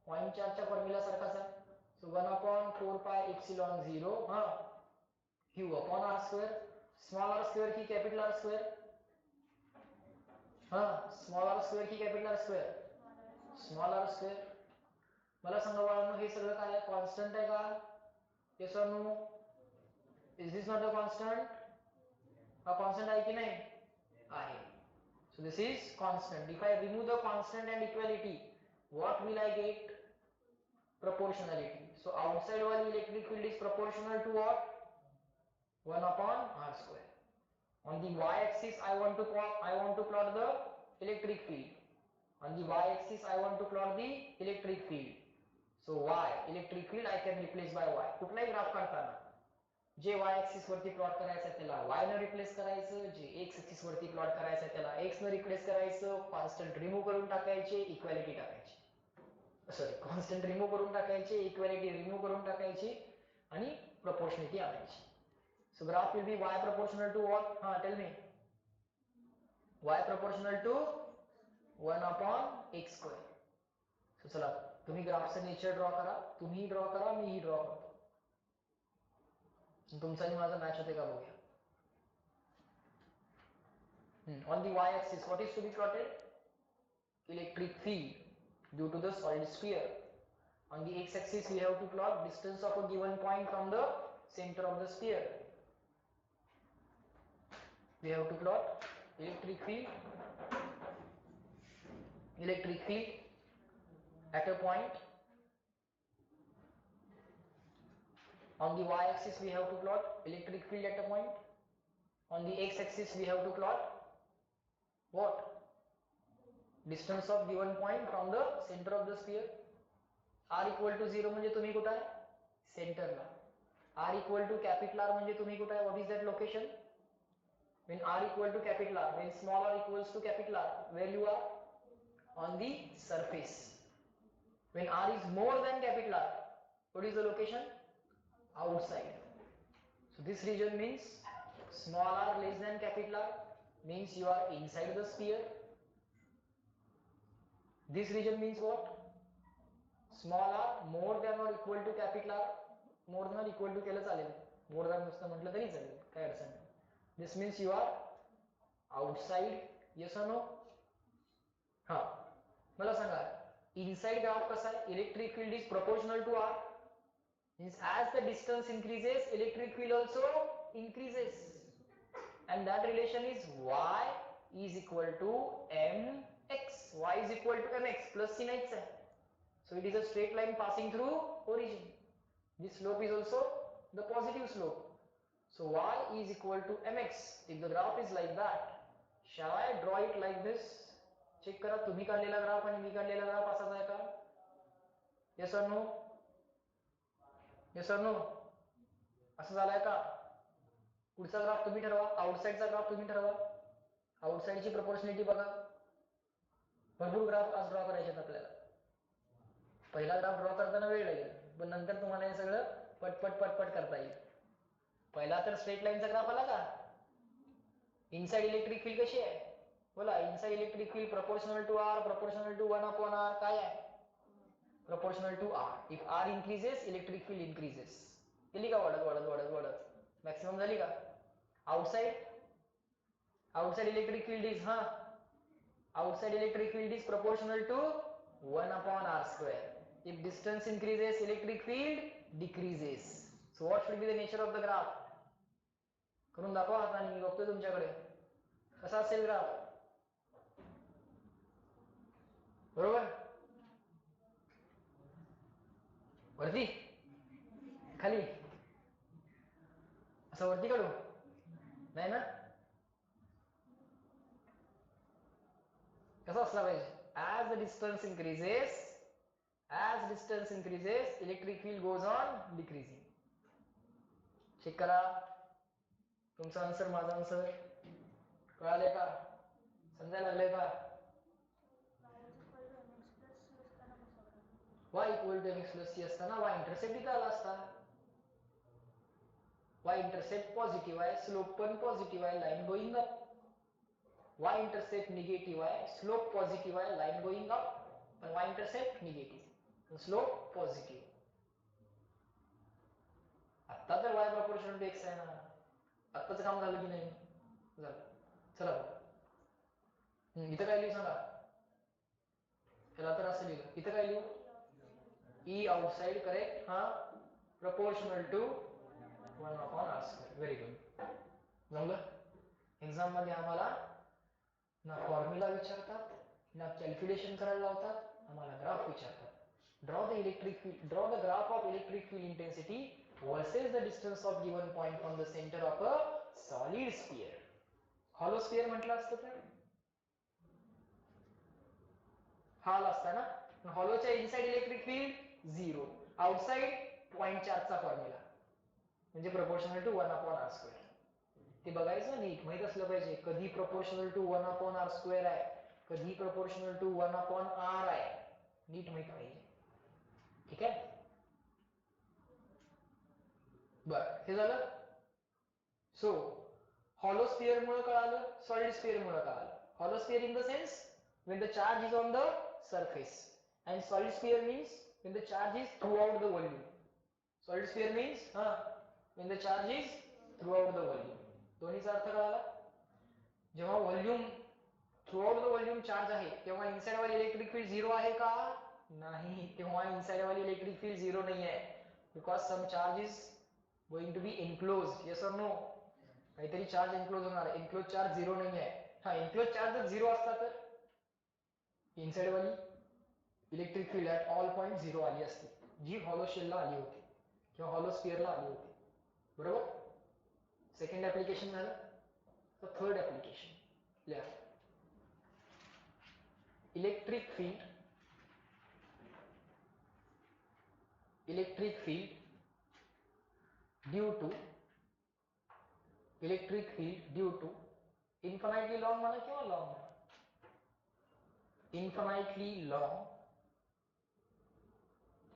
पॉईंट चार्जच्या फॉर्म्युला सारखाच आहे. सो 1/4πε0 हा Q/r². स्मॉल आर स्क्वेअर की कॅपिटल आर स्क्वेअर. हा स्मॉल आर स्क्वेअर की capital R square. Small R square. मला सांगा बाळांनो हे सगळं काय आहे कॉन्स्टंट आहे का. Yes or no. Is this not a constant. हा कॉन्स्टंट आहे की नाही आहे. So this is constant. If I remove the constant and equality, what will I get? Proportionality. So outside wall electric field is proportional to what? 1/r². On the y-axis I want to plot the electric field. On the y-axis I want to plot the electric field. So y electric field I can replace by y. कुठलाही ग्राफ काढताना जे y ऍक्सिस वरती प्लॉट करायचं आहे त्याला y न रिप्लेस करायचं, जे x ऍक्सिस वरती प्लॉट करायचं आहे त्याला x न रिप्लेस करायचं, कॉन्स्टंट रिमूव्ह करून टाकायचे, इक्वॅलिटी टाकायची. सॉरी कॉन्स्टंट रिमूव्ह करून टाकायचे, इक्वॅलिटी रिमूव्ह करून टाकायची आणि प्रपोर्शनॅलिटी आणायची. So graph will be y proportional to what? हा tell me. y proportional to 1/x². So चला तुम्ही ग्राफचं नेचर ड्रॉ करा. तुम्ही ड्रॉ करा, मीही ड्रॉ करतो. तुमचा आणि माझा मॅच होते का बघूया. On the y-axis, what is to be plotted? Electric field due to the solid sphere. On the x-axis, we have to plot distance of a given point from the center of the sphere. We have to plot electric field at a point. On the y-axis, we have to plot electric field at a point. On the x-axis, we have to plot what? Distance of given point from the center of the sphere. r equal to 0 म्हणजे तुम्ही कुठे आहे सेंटरला. r equal to capital R म्हणजे तुम्ही कुठे आहे. What is that location? When r equal to capital R, when small r equals to capital R, where you are? On the surface. When r is more than capital R, what is the location? Outside. So this region means small r less than capital R means you are inside the sphere. This region means what? Small r more than or equal to capital R. More than or equal to केलं चालेल. More than नुसतं म्हटलं तरी चालेल, काय अडचण नाही. This means you are outside. Yes or no? हा मला सांगा इनसाइड ग्राफ कसा आहे. Electric field is proportional to r. Means as the distance increases, electric field also increases. And that relation is y is equal to mx. Y is equal to mx plus sin x. So it is a straight line passing through origin. This slope is also the positive slope. So y is equal to mx. If the graph is like that, shall I draw it like this? Check करा तुम्ही काढलेला ग्राफ आणि मी काढलेला ग्राफ असाच आहे का. Yes or no? Yes or no? असं झालंय का. पुढचा ग्राफ तुम्ही ठरवा. आउटसाइडचा ग्राफ तुम्ही ठरवा. आउटसाइडची प्रोपोर्शनॅलिटी बघा. भरपूर ग्राफ आज ड्रॉ करायचे आहेत आपल्याला. पहिला ग्राफ ड्रॉ करताना वेळ लागेल पण नंतर तुम्हाला हे सगळं पटपट पटपट करता येईल. पहिला तर स्ट्रेट लाईनचा ग्राफ आला का. इनसाइड इलेक्ट्रिक फील्ड कशी आहे बोला. Inside electric field proportional to r, proportional to 1/r. काय आहे proportional to r. If r increases electric field increases. केली का वाढत वाढत वाढत वाढत मॅक्सिमम झाली का. Outside electric field is outside electric field is proportional to 1/r². If distance increases, electric field decreases. So what should be the nature of the graph? करून दाखवा हाताने, मी बघतोय तुमच्याकडे कसा असेल ग्राफ. बरोबर. वरती खाली असं वरती काढू नाही ना. कसा असला पाहिजे as the distance increases electric field goes on decreasing. Check करा, तुमचा आन्सर माझा आन्सर कळाले का, समजायला लागले का? y equal to mx plus c असताना y इंटरसेप्ट इथं आला असता. y इंटरसेप्ट पॉझिटिव्ह आहे, स्लोप पण पॉझिटिव्ह आहे, line going up. y intercept negative आहे, स्लोप पॉझिटिव्ह आहे, लाईन गोइंग अप. पण y intercept negative, slope positive. आता तर y प्रपोर्शनल टू x आहे ना, आत्ताच काम झालं की नाही? झालं. चला इथं काय लिहू सांगा, त्याला तर असं लिहिलं, इथं काय लिहू? E आउटसाइड करेक्ट, हा proportional to 1/r². Very good. जमलं. एक्झाम मध्ये आम्हाला ना फॉर्म्युला विचारतात, ना कॅल्क्युलेशन करायला लावतात, आम्हाला ग्राफ विचारतात. Draw the graph of electric field intensity versus the distance of given point from the centre of a solid sphere. Hollow sphere म्हटलं असतं तर हॉल असता ना, हॉलोच्या inside electric field 0, outside point चार्जचा फॉर्म्युला म्हणजे प्रपोर्शनल टू 1/r². ते बघायचं नीट, माहित असलं पाहिजे कधी प्रपोर्शनल टू 1/r² आहे, कधी प्रपोर्शनल टू 1/r आहे, नीट माहित पाहिजे. ठीक आहे, बर हे झालं. सो हॉलो स्फिअर मुळे कळालं, सॉलिड स्फिअर मुळे कळालं. Hollow sphere in the sense when the charge is on the surface, and solid sphere means when the charge is throughout the volume. Solid sphere means when the charge is throughout the volume. दोन्हीचा अर्थ कळाला. जेव्हा volume throughout the volume charge आहे तेव्हा इनसाइड वाली इलेक्ट्रिक फील्ड 0 आहे का? नाही, तेव्हा इनसाइड वाली इलेक्ट्रिक फील्ड 0 नाही आहे, because some charge is going to be enclosed. Yes और नो? काहीतरी चार्ज एनक्लोज होणार आहे. एनक्लोज चार्ज 0 नाही आहे. हा, एनक्लोज चार्ज जर 0 असता तर इनसाइड वाली electric field at all point 0 आली असती, जी हॉलो शेलला आली होती किंवा हॉलो स्फिअरला आली होती. बरोबर. सेकंड ऍप्लिकेशन झालं. तर थर्ड ऍप्लिकेशन लिहा. Electric field due to infinitely long म्हणा किंवा लॉन्ग म्हणा,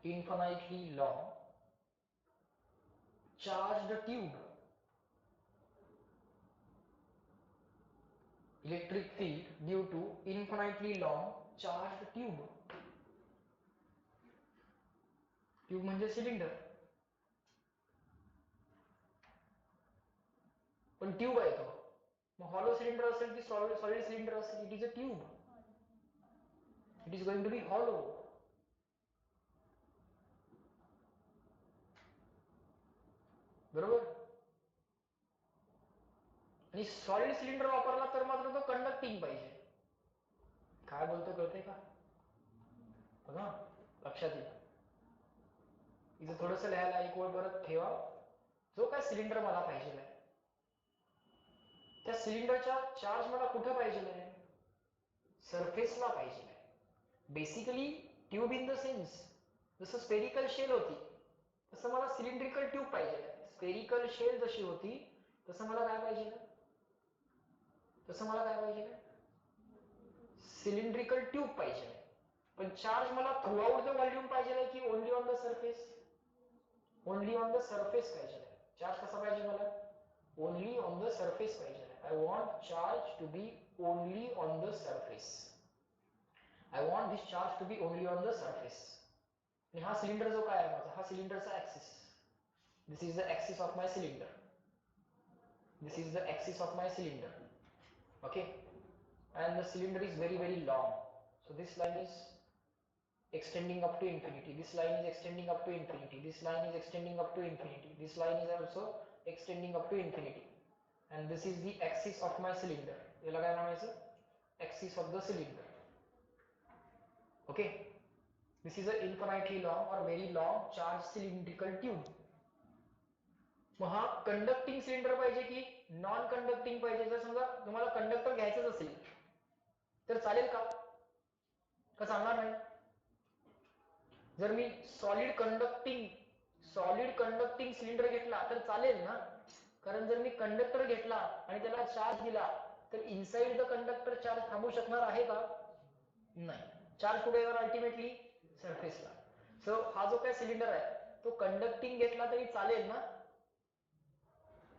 infinitely long charged tube. Electric field due to infinitely long charged tube. Tube म्हणजे सिलेंडर, पण ट्यूब आहे तो. मग हॉलो सिलेंडर असेल की सॉलिड सिलेंडर असेल, it is a tube. It is going to be hollow. बरोबर. आणि सॉलिड सिलेंडर वापरला तर मात्र तो कंडक्टिंग पाहिजे. काय बोलतो कळते का? बघा लक्षात येईल. इथं थोडंसं लिहायला एक वेळ परत ठेवा. जो काय सिलेंडर मला पाहिजे आहे त्या सिलेंडरचा चार्ज मला कुठं पाहिजे आहे? सरफेसला पाहिजे आहे. Basically tube in the sense जसं स्पेरिकल शेल होती तसं मला सिलेंड्रिकल ट्यूब पाहिजे आहे. स्पेरिकल शेल जशी होती तसं मला काय पाहिजे? सिलेंड्रिकल ट्यूब पाहिजे. पण चार्ज मला थ्रूआउट द व्हॉल्यूम पाहिजे की only on the surface? Only on the surface पाहिजे. चार्ज कसा पाहिजे मला? ओनली ऑन द सरफेस पाहिजे. I want charge to be only on the surface. I want this charge to be only on the surface. आणि हा सिलेंडर जो काय आहे माझा, हा सिलेंडरचा axis. This is the axis of my cylinder. This is the axis of my cylinder. Okay, and the cylinder is very very long, so this line is extending up to infinity, this line is extending up to infinity, this line is extending up to infinity, this line is also extending up to infinity, and this is the axis of my cylinder. याला काय म्हणायचं? Axis of the cylinder. Okay, this is a infinitely long or very long charged cylindrical tube. मग हा कंडक्टिंग सिलेंडर पाहिजे की नॉन कंडक्टिंग पाहिजे? जर समजा तुम्हाला कंडक्टर घ्यायचंच असेल तर चालेल का? का सांगणार नाही? जर मी सॉलिड कंडक्टिंग सिलेंडर घेतला तर चालेल ना, कारण जर मी कंडक्टर घेतला आणि त्याला चार्ज दिला तर इनसाइड द कंडक्टर चार्ज थांबू शकणार आहे का? नाही. चार्ज कुठे येणार अल्टिमेटली? सरफेसला. सो हा जो काय सिलेंडर आहे तो कंडक्टिंग घेतला तरी चालेल ना,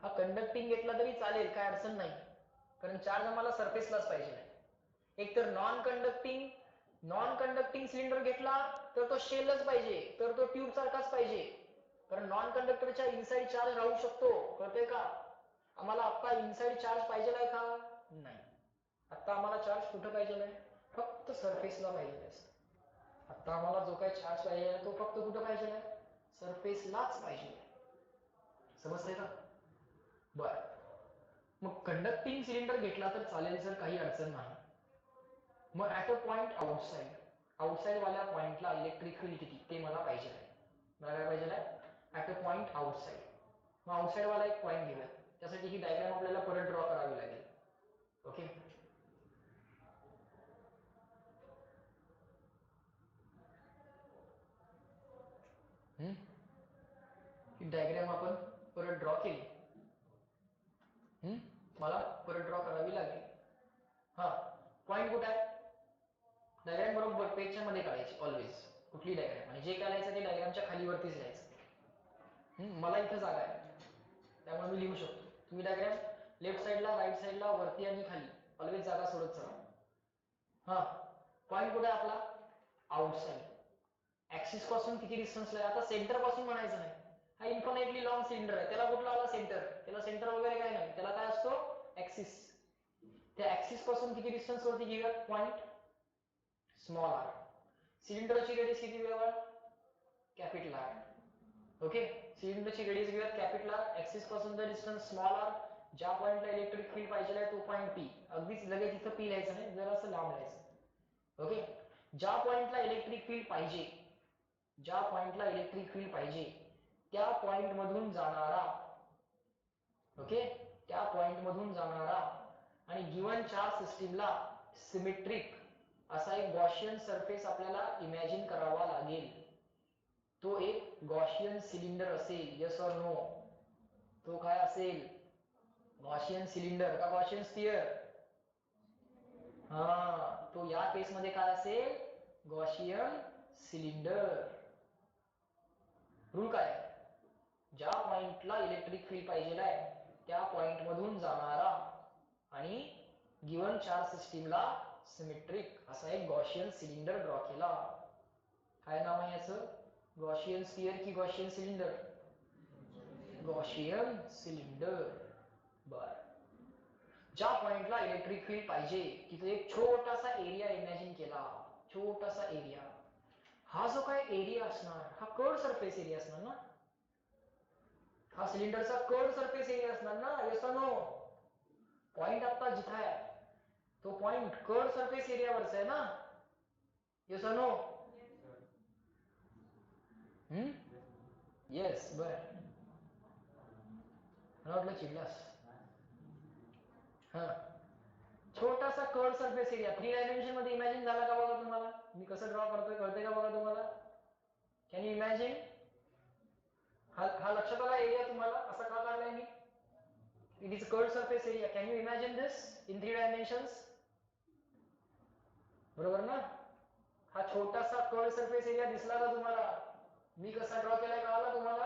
हा कंडक्टिंग घेतला तरी चालेल, काय अडचण नाही, कारण चार्ज आम्हाला सरफेसलाच पाहिजे. एक तर नॉन कंडक्टिंग सिलेंडर घेतला तर तो शेलच पाहिजे, तर तो ट्यूब सारखाच पाहिजे, कारण नॉन कंडक्टरच्या इनसाइड चार्ज राहू शकतो. कळतंय का? आम्हाला आता इनसाइड चार्ज पाहिजे आहे का? नाही. आता आम्हाला चार्ज कुठं पाहिजे आहे? फक्त सरफेसला पाहिजे आहे. आता आम्हाला जो काही चार्ज पाहिजे आहे तो फक्त कुठं पाहिजे आहे? सरफेसलाच पाहिजे आहे. समजतंय का? बर, मग कंडक्टिंग सिलेंडर घेतला तर चालेल सर, काही अडचण नाही. मग ऍट अ पॉइंट आउटसाइड वाल्या पॉइंटला इलेक्ट्रिक फील्ड किती ते मला पाहिजे आहे. मला काय पाहिजे आहे? At a point outside. मग आउटसाइड वाला एक पॉइंट घेऊया, त्यासाठी ही डायग्राम आपल्याला परत ड्रॉ करावी लागेल. ओके, ही डायग्राम आपण परत ड्रॉ केली. मला परत ड्रॉ करावी लागेल. हा, पॉइंट कुठे आहे? डायग्राम बरोबर पेजच्या मध्ये काढायची ऑलवेज, कुठली डायग्राम, आणि जे काढायचं ते डायग्रामच्या खाली वरतीच लिहायचं. मला इथं जागा आहे त्यामुळे मी लिहू शकतो. तुम्ही डायग्राम लेफ्ट साइडला, राईट साइडला, वरती आणि खाली ऑलवेज जागा सोडत चला. हा, पॉइंट कुठे आहे आपला? आउटसाइड. ऍक्सिस पासून किती डिस्टन्सला आहे? आता सेंटर पासून म्हणायचं नाही, हा इन्फिनिटली लॉंग सिलेंडर आहे, त्याला कुठला आला? सेंटर. त्याला सेंटर वगैरे काय नाही, त्याला काय असतो? ऍक्सिस. त्या ऍक्सिस पासून किती डिस्टन्स वरती घेऊया पॉइंट? Small R. सिलेंडरची रेडियस किती घेऊया? Capital R. ओके, सिलेंडरची रेडियस घेऊया कॅपिटल आर, ऍक्सिस पासूनचा डिस्टन्स स्मॉल आर. ज्या पॉइंटला इलेक्ट्रिक फील्ड पाहिजे आहे तो पॉइंट पी. अगदीच लगेच इथं पी लिहायचं नाही, जरासं लांब लिहायचं. ओके, ज्या पॉइंटला इलेक्ट्रिक फील्ड पाहिजे, ज्या पॉइंटला इलेक्ट्रिक फील्ड पाहिजे त्या पॉइंट मधून जाणारा, ओके, त्या पॉइंट मधून जाणारा आणि गिवन चार्ज सिस्टीमला सिमेट्रिक असा एक गॉशियन सरफेस आपल्याला इमॅजिन करावा लागेल. तो एक गॉशियन सिलेंडर असेल. Yes or no? तो काय असेल? गॉशियन सिलेंडर का गॉशियन स्फियर? हा, तो या केस मध्ये काय असेल? Gaussian cylinder. रूल काय? ज्या पॉइंटला इलेक्ट्रिक फील्ड पाहिजे आहे त्या पॉइंट मधून जाणारा आणि गिवन चार्ज सिस्टीमला सिमेट्रिक असा एक गॉशियन सिलेंडर ड्रॉ केला. काय नाव आहे याचं? गॉशियन स्फियर की गॉशियन सिलेंडर? Gaussian cylinder. बर, ज्या पॉइंटला इलेक्ट्रिक फील्ड पाहिजे तिथे एक छोटासा एरिया इमॅजिन केला. छोटासा एरिया. हा जो काय एरिया असणार हा कर्व सरफेस एरिया असणार ना, हा सिलेंडरचा कर्व सरफेस एरिया असणार ना. Yes or no? पॉइंट आता जिथे आहे तो पॉइंट कर्व सरफेस एरियावरच आहे ना. Yes or no? येस. बर, मला वाटलं चिडलास. हा, छोटासा कर्व सरफेस एरिया 3 डायमेन्शन मध्ये इमॅजिन झाला का बघा तुम्हाला? मी कसं ड्रॉ करतोय कळतंय का बघा तुम्हाला? Can you imagine? हा लक्षात आला एरिया तुम्हाला? असा का काढलाय मी? It is curve surface area. Can you imagine this in 3 dimensions? बरोबर ना? हा छोटासा कर्व सरफेस एरिया दिसला का तुम्हाला? मी कसा ड्रॉ केलाय कळाला तुम्हाला?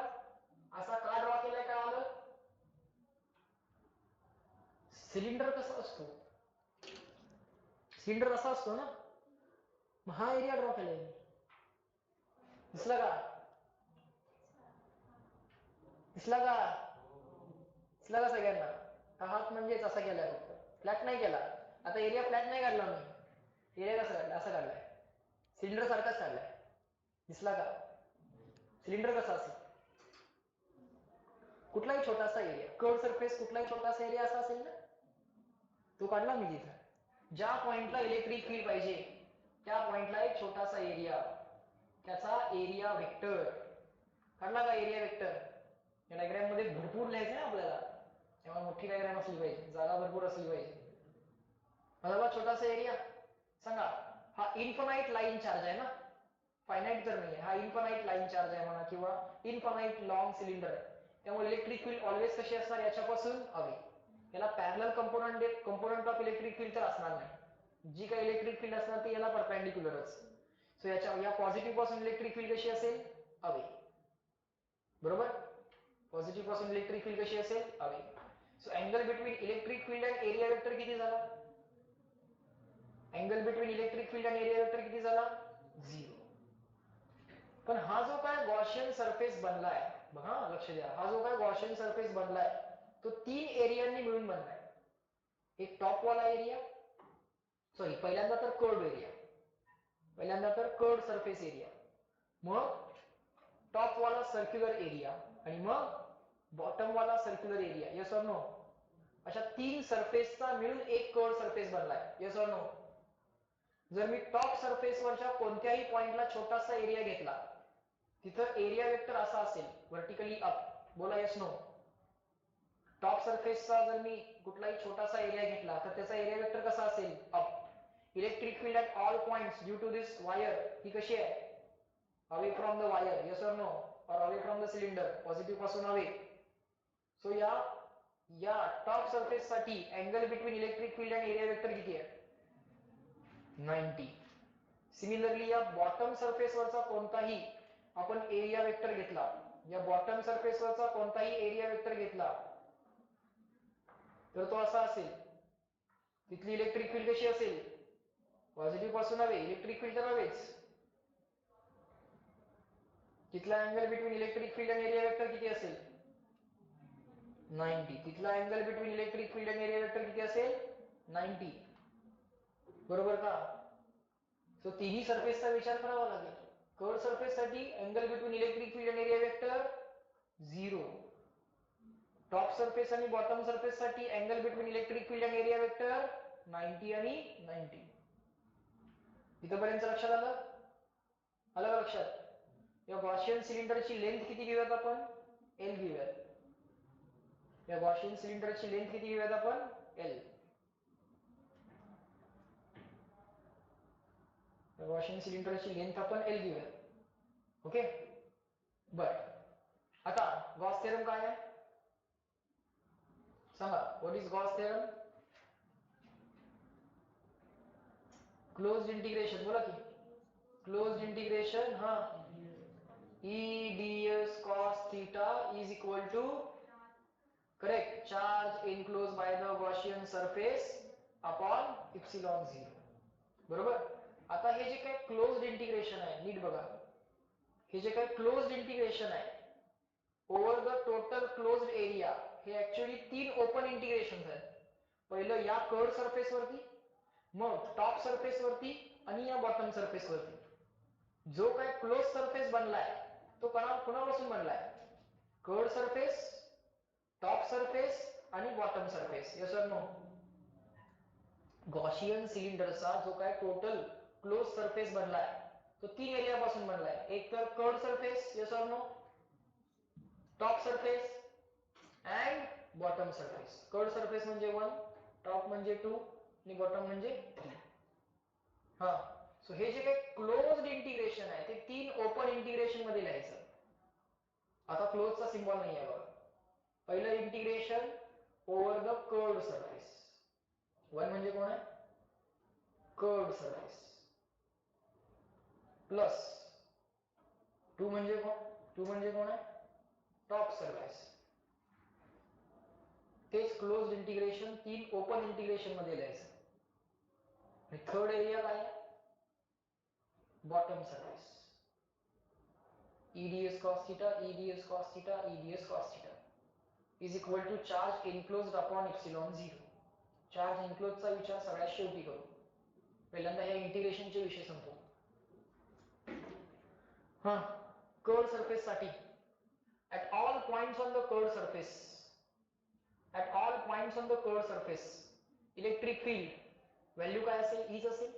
असा का ड्रॉ केलाय कळालं? सिलेंडर कसा असतो? सिलेंडर असा असतो ना, मग हा एरिया ड्रॉ केलाय. दिसला का? दिसला का? दिसला का सगळ्यांना? हा हात म्हणजेच असा केलाय, फक्त फ्लॅट नाही केला. आता एरिया फ्लॅट नाही काढला मी, एरिया कसा काढला? असा काढलाय. सिलेंडर सारखाच काढलाय. दिसला का? सिलेंडर कसा असेल? कुठलाही छोटासा एरिया, कर्व सरफेस कुठलाही छोटासा एरिया असा असेल ना, तो काढला मी तिथे. ज्या पॉइंटला इलेक्ट्रिक फील्ड पाहिजे त्या पॉइंटला एक छोटासा एरिया, त्याचा एरिया वेक्टर काढला का? Area vector. या डायग्राम मध्ये भरपूर लिहायचं आहे आपल्याला, तेव्हा मोठी डायग्राम असली पाहिजे, जागा भरपूर असली पाहिजे. झाला छोटासा एरिया. सांगा, हा इन्फानाइट लाईन चार्ज आहे ना, फायनाइट तर नाही आहे, हा इन्फानाइट लाईन चार्ज आहे म्हणा किंवा इन्फानाइट लॉंग सिलेंडर आहे. त्यामुळे इलेक्ट्रिक फील्ड ऑलवेज कशी असणार, याच्यापासून अवे. याला parallel component of electric field तर असणार नाही. जी काही इलेक्ट्रिक फील्ड असणार ती याला परपेंडिक्युलरच. सो या पॉझिटिव्ह पासून इलेक्ट्रिक फील्ड कशी असेल, अवे. बरोबर, पॉझिटिव्ह पासून इलेक्ट्रिक फील्ड कशी असेल, away. So angle between electric field and area vector किती झाला, angle between electric field and area vector किती झाला, 0. पण हा जो काय गॉसियन सरफेस बनलाय बघा, लक्ष द्या, हा जो काय गॉसियन सरफेस बनलाय तो 3 एरियांनी मिळून बनलाय. एक टॉप वाला एरिया, सॉरी पहिल्यांदा तर कर्व्ड एरिया, पहिल्यांदा तर कर्व्ड सरफेस एरिया, मग टॉप वाला सर्क्युलर एरिया आणि मग बॉटम वाला circular area. Yes or no? अशा 3 सरफेसचा मिळून एक कर्व्ड सरफेस बनलाय. Yes or no? जर मी टॉप सरफेसवरच्या कोणत्याही पॉइंटला छोटासा एरिया घेतला, तिथं एरिया वेक्टर असा असेल व्हर्टिकली अप. बोला येस नो? टॉप सरफेसचा जर मी कुठलाही छोटासा एरिया घेतला तर त्याचा एरिया वेक्टर कसा असेल, up. Electric field at all points due to this wire ही कशी आहे, away from the wire. Yes or no? और away from the cylinder, positive पासून अवे. सो या टॉप सरफेस साठी angle between electric field and area vector किती आहे, 90. सिमिलरली या बॉटम सरफेसवरचा कोणताही आपण एरिया वेक्टर घेतला, या बॉटम सरफेसवरचा कोणताही एरिया वेक्टर घेतला तर तो असा असेल. तिथली इलेक्ट्रिक फील्ड कशी असेल, पॉझिटिव्ह पासून हवे, इलेक्ट्रिक फील्ड तर हवेच. तिथला अँगल बिटवीन इलेक्ट्रिक फील्ड आणि एरिया वेक्टर किती असेल, 90. तिथला अँगल बिटवीन इलेक्ट्रिक फील्ड आणि एरिया वेक्टर किती असेल, 90. बरोबर का? सो तिन्ही सरफेसचा विचार करावा लागेल. कर्व सरफेस साठी अँगल बिटवीन इलेक्ट्रिक फील्ड आणि एरिया वेक्टर 0. टॉप सरफेस आणि बॉटम सरफेस साठी अँगल बिटवीन इलेक्ट्रिक फील्ड आणि एरिया वेक्टर 90 आणि 90. इथपर्यंत लक्षात आलं? आलं लक्षात? या गॉसियन सिलेंडरची लेंथ किती घेऊयात आपण, एल घेऊयात. या गॉसियन सिलेंडरची लेंथ किती घेऊयात आपण, एल. या गॉसियन सिलेंडरची लेंथ आपण एल घेऊयात. ओके, बर. आता गॉस थेरम काय आहे सांगा. What is Gauss theorem? Closed integration, बोला की. क्लोज्ड इंटिग्रेशन, हा, E ds cos theta is equal to, correct, charge enclosed by the Gaussian surface upon epsilon 0. बरोबर. आता हे जे काय क्लोज्ड इंटिग्रेशन आहे, नीट बघा, हे जे काय क्लोज्ड इंटिग्रेशन आहे over the total closed area, हे ऍक्च्युअली 3 ओपन इंटिग्रेशन आहेत. पहिलं या कर्व्ड सरफेस वरती, मग टॉप सरफेस वरती आणि या बॉटम सरफेस वरती. जो काय क्लोज सरफेस बनलाय तो कोणापासून बनलाय, कर्व्ड सरफेस, टॉप सरफेस आणि bottom surface. Yes or no? Gaussian सिलेंडरचा जो काय टोटल क्लोज सरफेस बनलाय तो 3 एरिया पासून बनलाय. एक तर curved surface, yes or no, top surface and bottom surface. Curved surface म्हणजे 1, टॉप म्हणजे 2 आणि बॉटम म्हणजे 3. हा, सो हे जे काही क्लोज्ड इंटिग्रेशन आहे ते 3 ओपन इंटिग्रेशन मध्ये लिहायचं. आता क्लोजचा सिम्बॉल नाही आहे बघा. पहिलं integration over the curved surface. 1 म्हणजे कोण आहे, कर्व्ड सरफेस, प्लस 2 म्हणजे कोण आहे, टॉप सरफेस. तेच क्लोज्ड इंटिग्रेशन 3 ओपन इंटिग्रेशन मध्ये लिहायचं. आणि थर्ड एरिया काय आहे, bottom surface. EDS cos theta, EDS cos theta, EDS cos theta is equal to charge enclosed upon epsilon 0. Charge एन्क्लोजचा विचार सगळ्यात शेवटी करू. पहिल्यांदा या इंटिग्रेशनचे विषय संपवू. हा, कर्व्ड सरफेस साठी at all points on the curved surface, at all points on the curved surface, electric field value काय असेल, हीच असेल.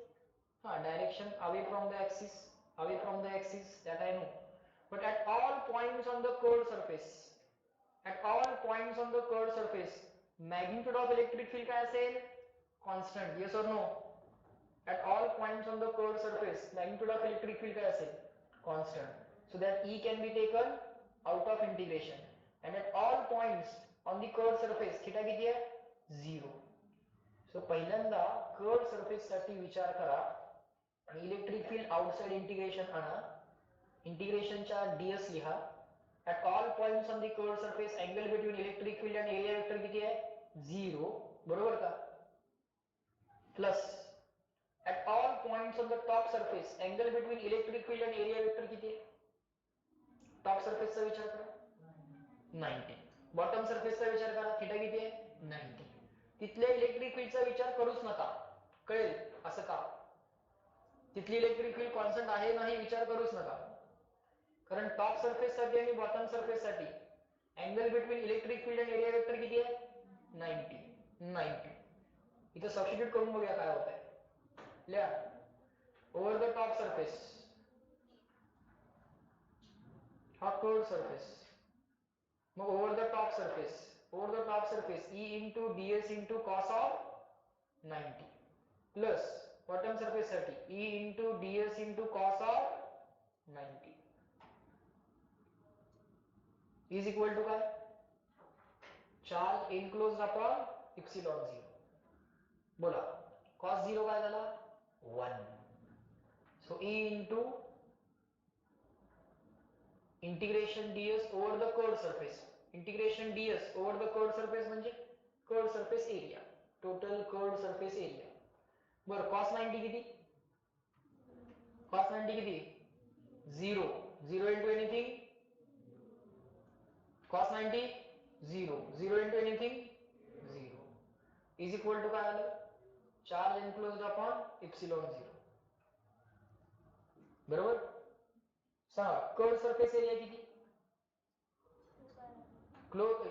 हा, direction away from the axis, away from the axis, that I know. But at all points on the curved surface, at all points on the curved surface, magnitude of electric field काय असेल, constant. Yes or no? at all points on the curved surface magnitude of electric field काय असेल constant, so that E can be taken out of integration, and at all points on the curved surface theta किती आहे 0. सो पहिल्यांदा कर्व्ड सरफेस साठी विचार करा आणि इलेक्ट्रिक फील्ड आउटसाइड इंटिग्रेशन आणा, इंटिग्रेशनच्या ds लिहा. at all points on the curved surface angle between electric field and area vector किती आहे 0, बरोबर का? Plus at all points on the top surface angle between electric field and area vector किती आहे? टॉप सरफेसचा विचार करा 90, बॉटम सरफेसचा विचार करा थीटा किती आहे 90. तिथल्या इलेक्ट्रिक फील्डचा विचार करूच नका, कळेल असं का? तिथली इलेक्ट्रिक फील्ड कॉन्स्टंट आहे नाही विचार करूच नका, कारण टॉप सरफेस साठी आणि बॉटम सरफेस साठी अँगल बिटवीन इलेक्ट्रिक फील्ड आणि एरिया वेक्टर किती आहे 90. इथं सबस्टिट्यूट करून बघूया काय होत आहे. लिहा ओव्हर द टॉप सरफेस हा कर्व्ड सरफेस, मग over the top surface E into ds into cos of 90 plus bottom surface साठी E into ds into cos of 90 is equal to काय? Charge enclosed upon epsilon 0. बोला cos 0 काय झाला 1. so E into integration ds over the curved surface, integration ds over the curved surface म्हणजे curved surface area, total curved surface area. बरं cos 90 किती? cos 90 किती 0 into anything, cos 90 0 into anything 0 is equal to काय आलं चार्ज enclosed upon epsilon 0. बरोबर. सांगा कर्व्ड सरफेस एरिया किती?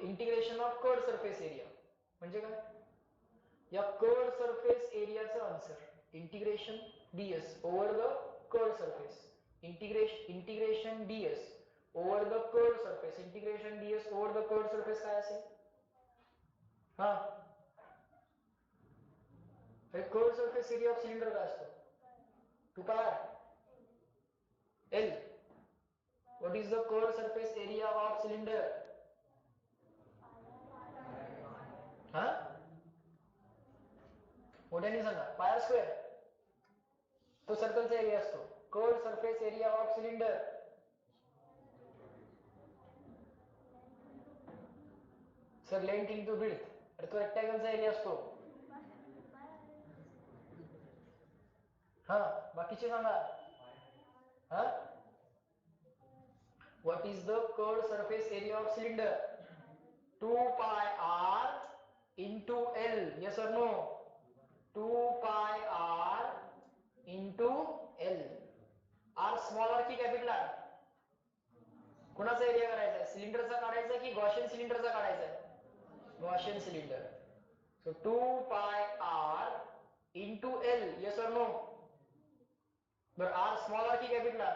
Integration of curved surface area म्हणजे काय? या कर्व्ड सरफेस एरियाचं answer integration ds over the curved surface, integration ds over the curved surface, integration ds over the curved surface काय असेल? हा curved surface area of cylinder काय असतो 2 पाय L. What is the curved surface area of cylinder? हा मोठ्याने सांगा पाय स्क्वेअर, तो सर्कलचा एरिया असतो. Curved surface area of cylinder sir length into width, तर तो रेक्टँगलचा एरिया असतो. हा बाकीचे सांगा. हा what is the curved surface area of cylinder? 2 pi r into L. Yes or no? 2 pi r into L. R small r की कॅपिटल R? कोणाचा एरिया काढायचा आहे? सिलेंडरचा काढायचा की गॉशियन सिलेंडरचा काढायचा आहे? Gaussian cylinder. So 2 pi r into L. Yes or no? बरं R स्मॉल r की कॅपिटल R?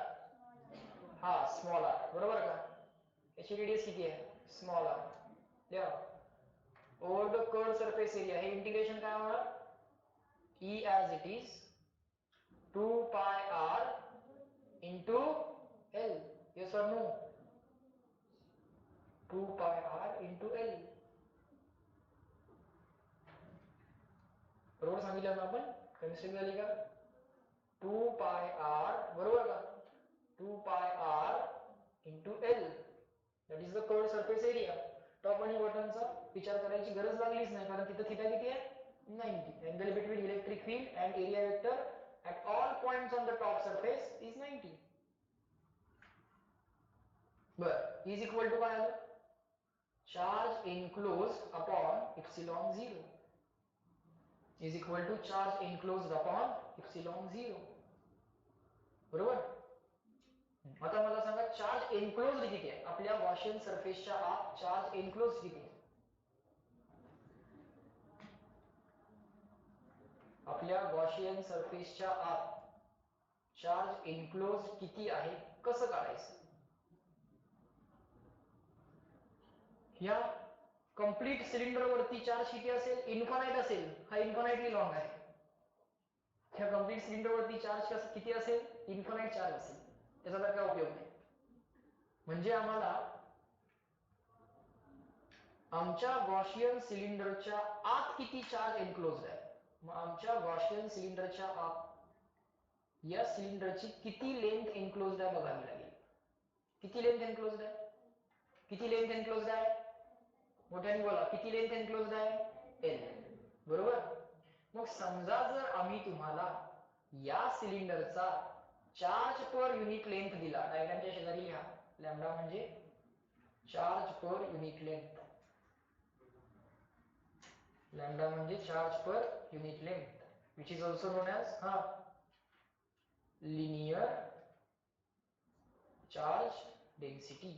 हा स्मॉल r, बरोबर का? याची रेडियस किती आहे स्मॉल r. लिहा over the curved surface area, हे इंटिग्रेशन काय होणार E as it is 2 pi r into L. Yes or no? 2 pi r into L. बरोबर सांगितलं ना आपण? केमिस्ट्री झाली का? 2 pi r बरोबर का? 2 pi r into L. That is the curved surface area. Top आणि बॉटमचा विचार करायची गरज लागलीच नाही, कारण तिथे थीटा किती आहे 90. Angle between electric field and area vector at all points on the top surface is 90. बर is equal to काय आलं charge enclosed upon epsilon 0 is equal to charge enclosed upon epsilon 0. बरोबर. आता मला सांगा चार्ज एनक्लोज्ड किती आहे आपल्या गॉशियन सरफेसच्या आत? चार्ज एनक्लोज्ड किती आहे आपल्या गॉशियन सरफेसच्या आत? चार्ज एनक्लोज्ड किती आहे कसं काढायचं? या कंप्लीट सिलेंडर वरती चार्ज किती असेल? इन्फानाइट असेल. हा इन्फानाइटली लॉंग आहे. त्या कम्प्लीट सिलेंडरवरती चार्ज किती असेल? इन्फानाइट चार्ज असेल. त्याचा तर काय उपयोग नाही. म्हणजे आम्हाला आमच्या गॉशियन सिलेंडरच्या आत किती चार्ज एनक्लोज्ड आहे. मग आमच्या गॉशियन सिलेंडरच्या आत या सिलेंडरची किती लेंथ एनक्लोज्ड आहे बघावी लागेल. किती लेंथ एनक्लोज्ड आहे? किती लेंथ एनक्लोज्ड आहे? मोठ्याने बोला. किती लेंथ एनक्लोज्ड आहे? एल. बरोबर. मग समजा जर आम्ही तुम्हाला या सिलेंडरचा चार्ज पर युनिट लेंथ दिला, डायग्रामच्या शेजारी लिहा. लॅम्डा म्हणजे charge per unit length. Lambda म्हणजे charge per unit length, which is also known as linear charge density,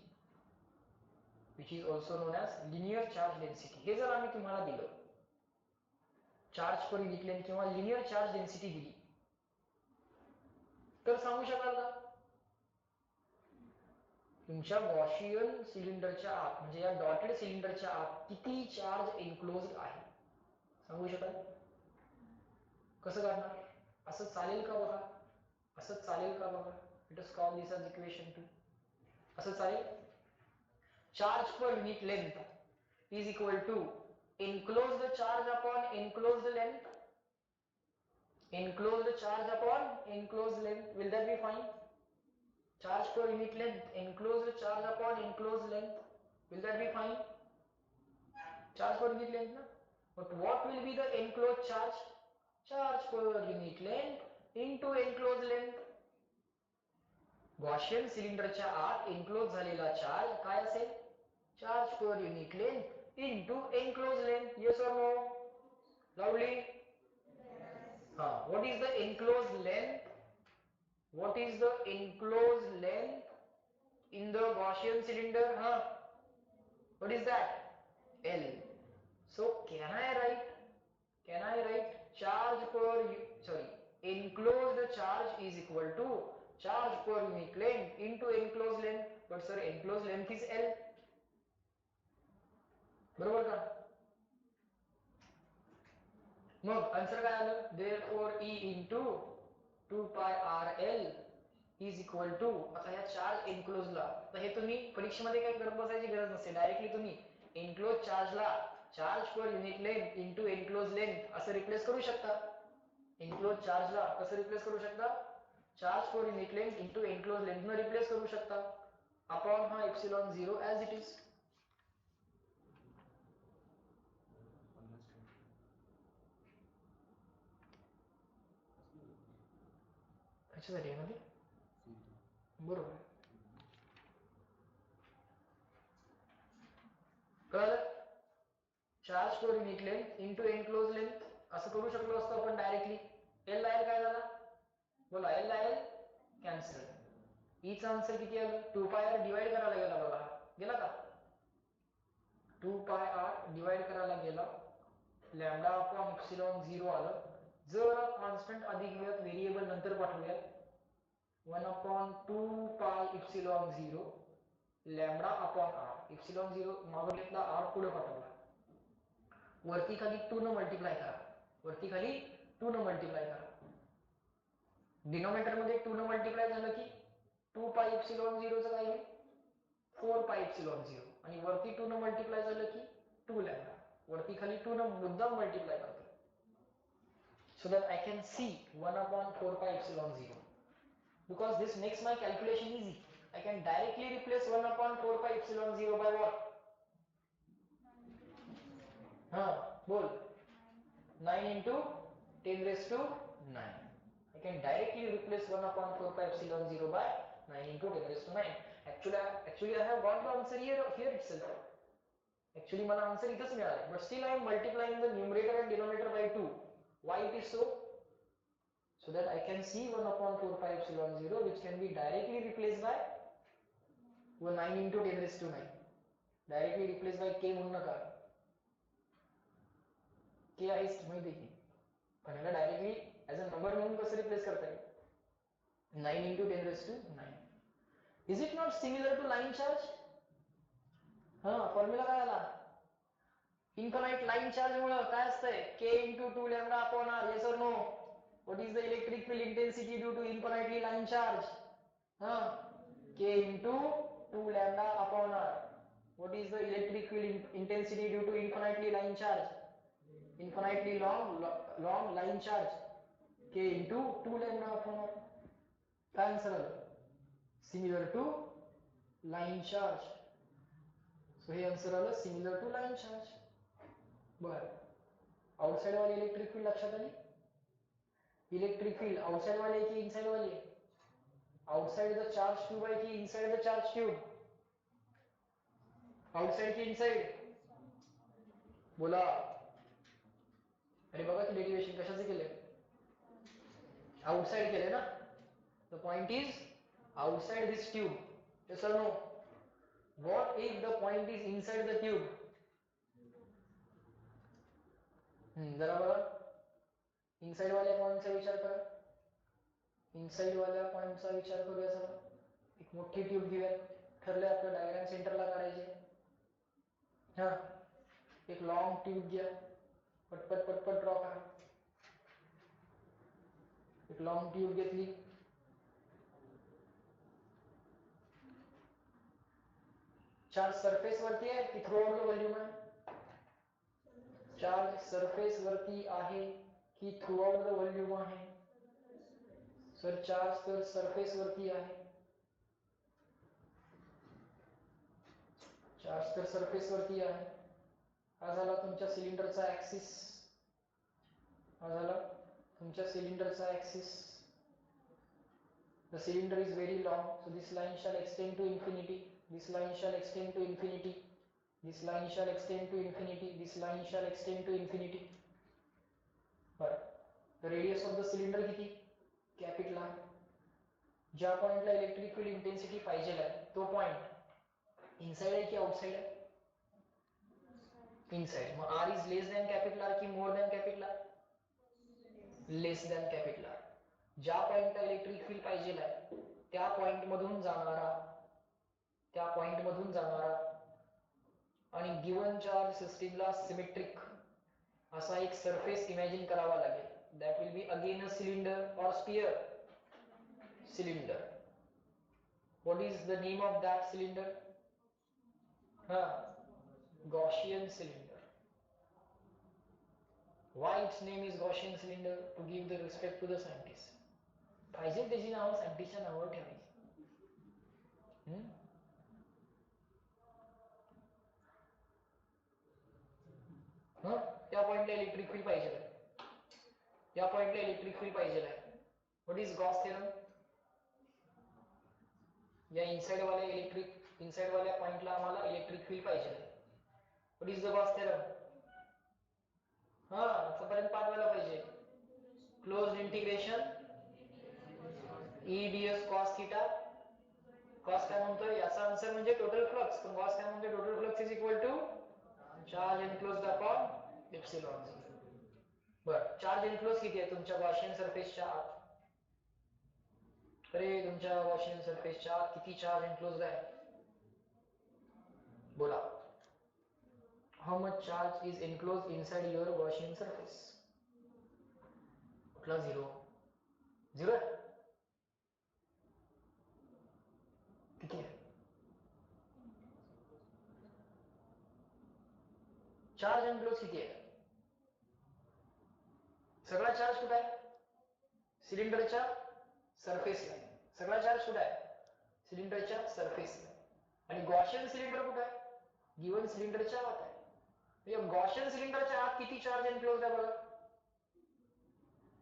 which is also known as linear charge density. हे जर आम्ही तुम्हाला दिलं, चार्ज पर युनिट लेंथ किंवा लिनियर चार्ज डेन्सिटी दिली, तर सांगू शकाल का तुमच्या गॉशियन सिलेंडरच्या आत म्हणजे या डॉटेड सिलेंडरच्या आत किती चार्ज एनक्लोज्ड आहे? सांगू शकाल? कसं काढणार? असं चालेल का बघा. असं चालेल का बघा. Let us call this as equation 2. असं चालेल? Charge per unit length is equal to enclosed charge upon enclosed length. Enclosed charge upon enclosed length. Will that be fine? Charge per unit length, enclosed charge upon enclosed length. Will that be fine? Charge per unit length, na? But what will be the enclosed charge? Charge per unit length into enclosed length. गॉशियन सिलेंडरच्या आत एनक्लोज झालेला चार्ज काय असेल? Charge per unit length into enclose length. Yes और no? Loudly. What is the enclosed length? What is the enclosed length in the Gaussian cylinder? What is that? L. So can I write charge per enclosed charge is equal to charge per unit length into enclosed length. But sir, enclosed length is L. बरोबर का? मग आन्सर काय आलं? Therefore E into 2 pi RL is equal to, आता या चार्ज एनक्लोजला, तर हे तुम्ही परीक्षेमध्ये काही करत बसायची गरज नसते. डायरेक्टली तुम्ही एनक्लोज चार्जला charge per unit length into enclose length असं रिप्लेस करू शकता. एनक्लोज चार्जला कसं रिप्लेस करू शकता? Charge per unit length into enclose length न रिप्लेस करू शकता upon epsilon 0 as it is. कशासाठी आहे मध्ये? बरोबर. कळलं? Charge per unit length into enclose length असं करू शकलो असतो आपण डायरेक्टली. एल ला एल काय झाला? बोला. एल ला एल कॅन्सल. ईचा आन्सर किती आलं? 2 पाय आर डिवाइड करायला गेला बघा. गेला का? 2 पाय आर डिवाइड करायला गेला. लॅम्डा अपॉन एप्सिलॉन 0 आलं. जर कॉन्स्टंट अधिक व्हेरिएबल नंतर पाठवूयात. 1 upon 2 pi epsilon 0 lambda upon R. Epsilon 0 मागं घेतला, आर पुढे पाठवला. वरती खाली 2 न मल्टिप्लाय करा. वरती खाली 2 न मल्टिप्लाय करा. डिनोमिनेटर मध्ये 2 न मल्टिप्लाय झालं की 2 पाय एप्सिलॉन 0 चं काय होईल? 4 पाय एप्सिलॉन 0. आणि वरती 2 न मल्टिप्लाय झालं की 2 लॅम्डा. वरती खाली 2 न मुद्दाम मल्टिप्लाय करतो. So that I can see 1 upon 4 pi epsilon 0. Because this makes my calculation easy. I can directly replace 1 upon 4 pi epsilon 0 by what? Bol. 9 into 10 raised to 9. I can directly replace 1 upon 4 pi epsilon 0 by 9 into 10 raised to 9. Actually I have got the answer here itself. Actually my answer is this, but still I am multiplying the numerator and denominator by 2. Why it is so? So that I can see 1 upon 4 pi epsilon 0, which can be directly replaced by 9 into 10 raised to 9. Directly replaced by k म्हणू नका. k आहेच माहिती की. पण याला डायरेक्टली ॲज अ नंबर म्हणून कसं रिप्लेस करता येईल? 9 into 10 raised to 9. Is it not similar to line charge? Formula काय आला? इन्फानाइट लाईन चार्ज मुळे काय असतंय? k into 2 lambda upon r. Yes और no? What is the electric field intensity due to infinitely line charge? K into 2 lambda upon r. What is the electric field intensity due to infinitely line charge? Infinitely long line charge. K into 2 lambda upon r. काय आन्सर आलं? Similar to line charge. So हे आन्सर आलं similar to line charge. बर, आउटसाइड वाली इलेक्ट्रिक फील्ड लक्षात आली? इलेक्ट्रिक फील्ड आउटसाइड वाली है कि इनसाइड वाली है? आउटसाइड द चार्ज ट्यूब है कि inside the charge tube? Outside की इनसाइड? बोला. अरे बघा की डेरिवेशन कशाचे केले? आउटसाइड केले ना. The point is outside this tube. Yes or no? What if the point is inside the tube? जरा बघा, इनसाइड वाल्या पॉइंटचा विचार करा. इनसाइड वाल्या पॉइंटचा विचार करूया. चला एक मोठी ट्यूब घेऊया. ठरले आपलं डायग्राम सेंटरला काढायचे. हा, एक लॉन्ग ट्यूब घ्या. पटपट पटपट ड्रॉ करा. एक लॉन्ग ट्यूब घेतली. चार्ज सरफेस वरती आहे की थ्रू आउट द व्हॉल्यूम आहे? चार्ज सरफेस वरती आहे की थ्रू आउट द व्हॉल्यूम आहे? सर चार्ज तर सरफेस वरती आहे. चार्ज तर सरफेस वरती आहे. हा झाला तुमच्या सिलेंडरचा ऍक्सिस. हा झाला तुमच्या सिलेंडरचा axis. The cylinder is very long, so this line shall extend to infinity. This line shall extend to infinity. This line shall extend to infinity. This line shall extend to infinity. But the radius of the cylinder किती? Capital R. ज्या पॉइंटला इलेक्ट्रिक फील्ड इंटेन्सिटी पाहिजे आहे तो पॉइंट इनसाइड आहे की आउटसाइड आहे? इनसाइड. मग R is less than capital R की more than capital R? Less than capital R. ज्या पॉइंटला इलेक्ट्रिक फील्ड पाहिजे आहे त्या पॉइंट मधून जाणारा आणि गिवन चार्ज सिस्टीमला सिमेट्रिक असा एक सरफेस इमॅजिन करावा लागेल. That will be again a cylinder or sphere. Cylinder. What is the name of that cylinder? Gaussian cylinder. Why its name is Gaussian cylinder? To give the respect to the scientist. पाहिजे त्याची नाव सायंटिस्टच्या नावावर ठेवायची. त्या पॉइंटला इलेक्ट्रिक फील्ड पाहिजे आहे. या पॉइंटला इलेक्ट्रिक फील्ड पाहिजे आहे. What is Gauss theorem? या इनसाइड वाल्या पॉइंटला आम्हाला इलेक्ट्रिक फील्ड पाहिजे आहे. What is the Gauss theorem? आतापर्यंत पाठवायला पाहिजे. Closed integration E ds cos theta. Cos काय म्हणतोय? याचा आन्सर म्हणजे टोटल फ्लक्स. पण कॉस काय म्हणतोय? Total flux is equal to charge enclosed upon epsilon. बर, चार्ज एनक्लोज किती आहे तुमच्या गॉसियन सरफेसच्या आत? अरे तुमच्या गॉसियन सरफेसच्या आत किती चार्ज एनक्लोज्ड आहे? बोला. How much charge is enclosed inside your Gaussian surface? कुठला? झिरो. झिरो आहे. किती आहे? चार्ज एनक्लोज किती आहे? सगळा चार्ज कुठे आहे? सिलेंडरच्या सरफेसला. सगळा चार्ज कुठे आहे? सिलेंडरच्या सरफेसला. आणि गॉसियन सिलेंडर कुठे आहे? गिवन सिलेंडरच्या आत आहे. या गॉसियन सिलेंडरच्या आत किती चार्ज एनक्लोज्ड आहे बघा?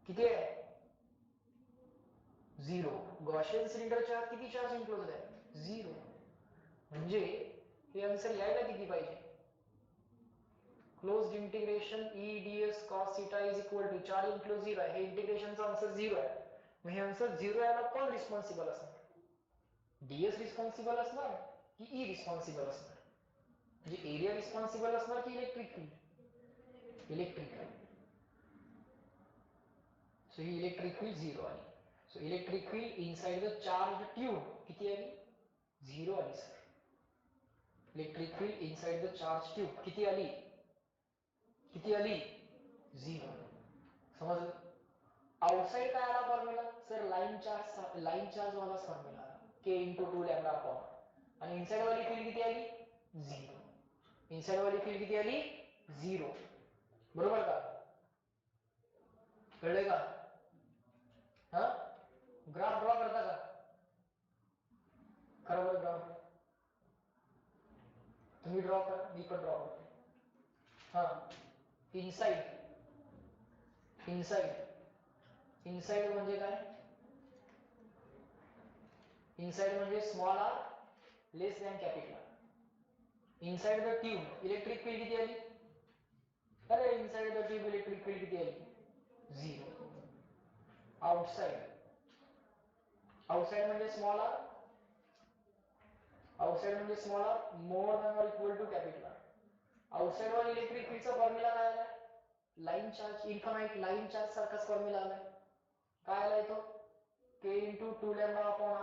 किती आहे? झिरो. गॉसियन सिलेंडरच्या आत किती चार्ज एनक्लोज्ड आहे? झिरो. म्हणजे हे आन्सर यायला किती पाहिजे? Closed integration E ds cos theta is equal to charge enclose 0 आहे. हे इंटिग्रेशनचा आन्सर 0 आहे. मग हे आन्सर 0 याला कोण रिस्पॉन्सिबल असणार? ds रिस्पॉन्सिबल असणार की E रिस्पॉन्सिबल असणार? म्हणजे एरिया रिस्पॉन्सिबल असणार की electric field? Electric field. So ही इलेक्ट्रिक फील्ड 0 आली. So electric field inside the charge tube किती आली? 0 आली sir. Electric field inside the charge tube किती आली? किती आली? 0. समजलं? आउटसाइड काय आला फॉर्म्युला सर लाईन चार्ज वाला फॉर्म्युला k × 2 लॅम्बडा अपॉन आणि इनसाइड वाली फील्ड किती आली 0. इनसाइड वाली फील्ड किती आली 0. बरोबर का कळले का हा ग्राफ ड्रॉ करता का करा बरं ग्राफ तुम्ही ड्रॉ करा मी पण ड्रॉ करतो. हा इनसाइड म्हणजे काय इनसाइड म्हणजे small R less than capital R. Inside the tube electric field किती आली अरे inside the tube electric field किती आली 0. आउटसाइड म्हणजे small R more than or equal to capital R. Outside वर इलेक्ट्रिक फील्डचा फॉर्म्युला काय आलाय line charge infinite line charge सारखाच फॉर्म्युला आलाय काय आलाय तो k × 2 lambda upon r.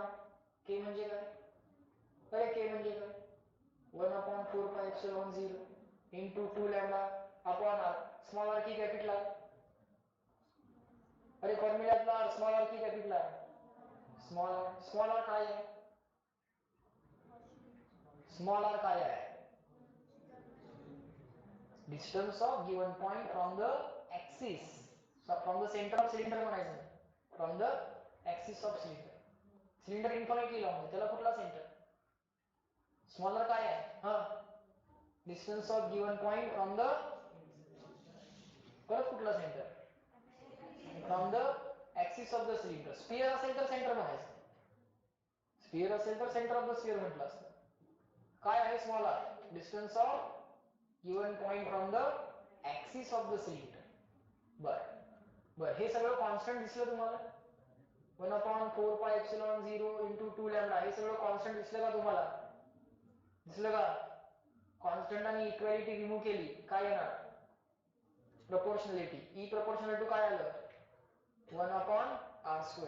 k म्हणजे काय अरे k म्हणजे काय 1/4πε0 × 2 lambda upon r. Small r की कॅपिटल आर अरे फॉर्म्युल्यातला r स्मॉल r की कॅपिटल आर स्मॉल r काय आहे स्मॉल r काय आहे distance of given point from the axis from the center of cylinder म्हणायचं from the axis of cylinder infinitely long आहे त्याला कुठला सेंटर स्मॉलर काय आहे हा distance of given point from the परत कुठला centre from the axis of the cylinder sphere असेल तर सेंटर म्हणायचं स्फिअर असेल तर सेंटर ऑफ द स्फिअर म्हटलं असतं काय आहे smaller distance of given point from the axis of the cylinder. बर हे सगळं कॉन्स्टंट दिसलं तुम्हाला 1/4πε0 × 2 लॅम्बडा हे सगळं कॉन्स्टंट दिसलं का तुम्हाला दिसलं का कॉन्स्टंट आणि इक्वॅलिटी रिमूव्ह केली काय येणार प्रपोर्शनॅलिटी प्रपोर्शनल टू काय आलं 1/r².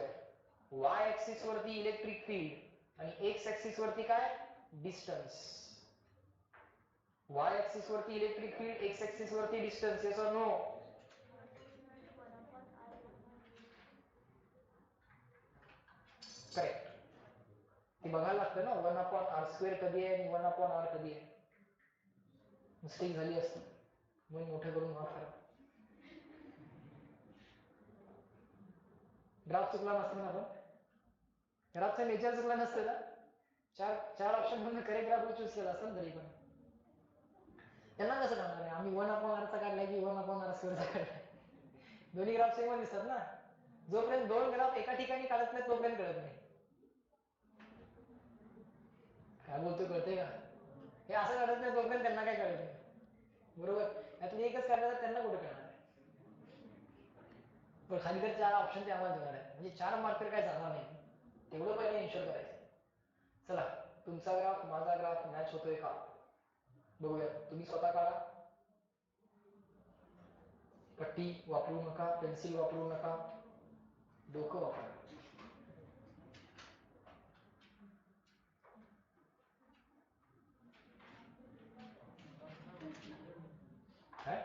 y ऍक्सिस वरती इलेक्ट्रिक फील्ड आणि x ऍक्सिस वरती काय डिस्टन्स y ऍक्सिस वरती इलेक्ट्रिक फील्ड x ऍक्सिस वरती distance yes or no correct ते बघायला लागतं ना 1/r² कधी आहे आणि 1/r कधी आहे मिस्टेक झाली असती म्हणून मोठे करून माफ करा ग्राफ चुकला नसतं ना आपण ग्राफचं नेचर चुकला नसतं ना चार ऑप्शन मधून करेक्ट ग्राफ चूज केला असतं तरी पण त्यांना कसं करणार आहे आम्ही 1/r चा काढलाय की 1/r² चा काढलाय दोन्ही ग्राफ सेम दिसतात ना जोपर्यंत दोन ग्राफ एका ठिकाणी काढत नाही तोपर्यंत कळत नाही काय बोलतो कळतंय का हे असं काढत नाही तोपर्यंत त्यांना काय कळत नाही बरोबर यातली एकच काढलं तर त्यांना कुठे कळणार आहे पण खाली तर 4 ऑप्शन ते आम्हाला देणार आहे म्हणजे 4 मार्कर काय जाणार नाही तेवढं पहिले इन्शुअर करायचं चला तुमचा ग्राफ माझा ग्राफ मॅच होतोय का बघूया तुम्ही स्वतः काढा पट्टी वापरू नका पेन्सिल वापरू नका डोकं वापरा काय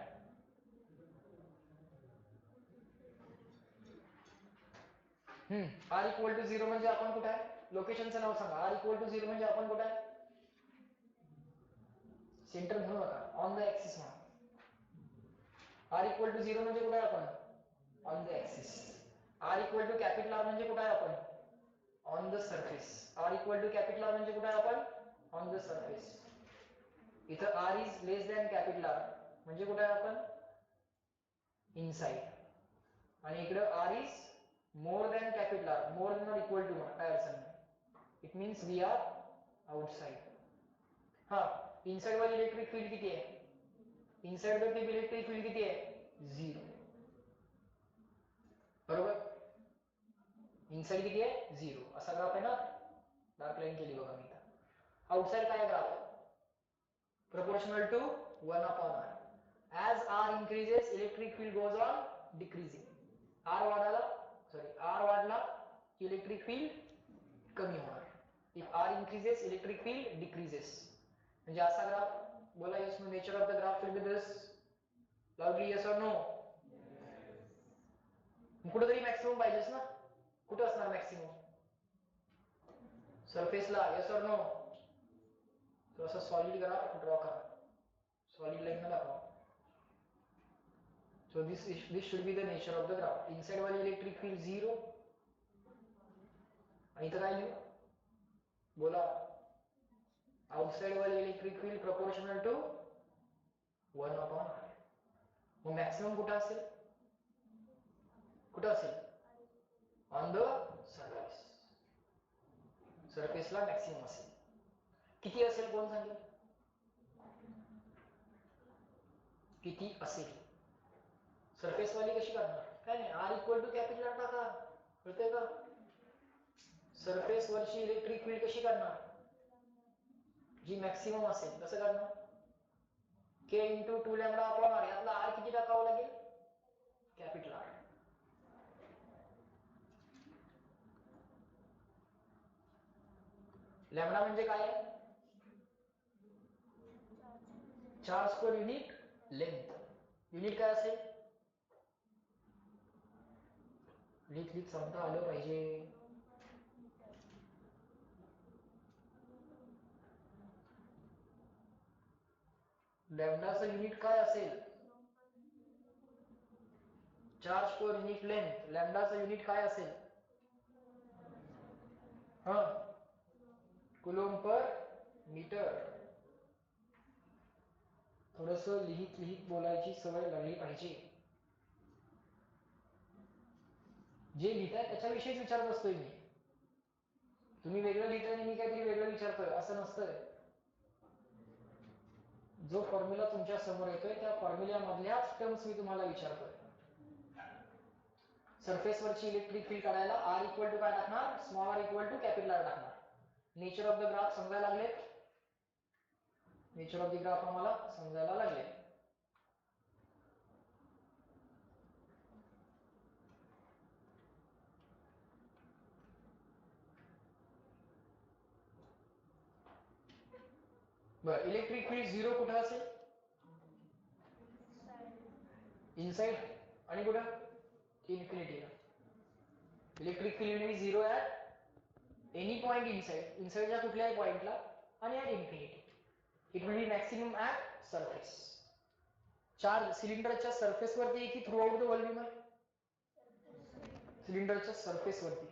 r = 0 म्हणजे आपण कुठे आहे लोकेशनचं नाव सांगा r = 0 म्हणजे आपण कुठे आहे सेंटर म्हणू नका ऑन द ऍक्सिस म्हणा r = 0 म्हणजे कुठे आहे आपण on the axis r = capital R म्हणजे कुठे आहे आपण on the surface r = capital R म्हणजे कुठे आहे आपण ऑन द सरफेस इथं r is less than capital R म्हणजे कुठे आहे आपण इनसाइड आणि इकडे r is more than capital R more than or equal to काय अडचण नाही it means we R outside हा इनसाइड वाली इलेक्ट्रिक फील्ड किती आहे इनसाइड द इलेक्ट्रिक फील्ड किती आहे 0 बरोबर इनसाइड किती आहे 0 असा ग्राफ आहे ना डार्क लाईन केली बघा मी इथं आउटसाइड काय graph proportional to 1/r as r increases electric field goes on decreasing r वाढला electric field कमी होणार if r increases electric field decreases म्हणजे असा ग्राफ बोला yes no nature of the graph will be this loudly yes or no कुठेतरी मॅक्सिमम पाहिजेच ना. कुठे असणार मॅक्सिमम? सरफेसला. Yes or no? तो असं सॉलिड ग्राफ ड्रॉ करा, सॉलिड लाईन दाखवा. So this should be the nature of the graph. Inside वाली इलेक्ट्रिक फील्ड 0. इथं काय लिहू? बोला. आउटसाइड वाली electric field proportional to 1/r. मग मॅक्सिमम कुठं असेल? कुठं असेल? On the surface. सरफेसला मॅक्सिमम असेल. किती असेल कोण सांगेल? किती असेल? सरफेस वाली कशी करणार? काय नाही, R equal to capital R टाका. कळतंय का? सरफेस वरची इलेक्ट्रिक फील्ड कशी करणार? जी मॅक्सिमम असेल कसं करणार? K into 2 lambda upon R. यातला आर किती टाकावं लागेल? Capital R. लॅम्बडा म्हणजे काय आहे? Charge per unit length. Unit काय असेल? लिख सांगता आलं पाहिजे. लॅम्बडाचं युनिट काय असेल? Charge per unit length. लॅम्बडाचं युनिट काय असेल? हा, कुलोम्ब पर मीटर. थोडस लिहित बोलायची सवय लागली पाहिजे. जे लिहिताय त्याच्याविषयीच विचारत असतोय मी. तुम्ही वेगळं लिहिताय आणि मी काहीतरी वेगळं विचारतोय असं नसतंय. जो फॉर्म्युला तुमच्या समोर येतोय त्या फॉर्म्युला मधल्याच टर्म्स मी तुम्हाला विचारतोय. सरफेस वरची इलेक्ट्रिक फील्ड काढायला आर इक्वल टू काय टाकणार? Small R equal to capital R टाकणार. नेचर ऑफ द ग्राफ समजायला लागले? नेचर ऑफ द ग्राफ आम्हाला समजायला लागले. बर, इलेक्ट्रिक फील्ड 0 कुठं असेल? इनसाइड. आणि कुठं? इन्फिनिटी. इलेक्ट्रिक फील्ड मी 0 ॲट एनी पॉइंट इनसाइड. इनसाइडच्या कुठल्याही पॉइंटला आणि at infinity. It will be maximum at surface. Charge सिलेंडरच्या सरफेस वरती की थ्रू आउट द व्हॉल्यूम आहे? सिलेंडरच्या सरफेस वरती.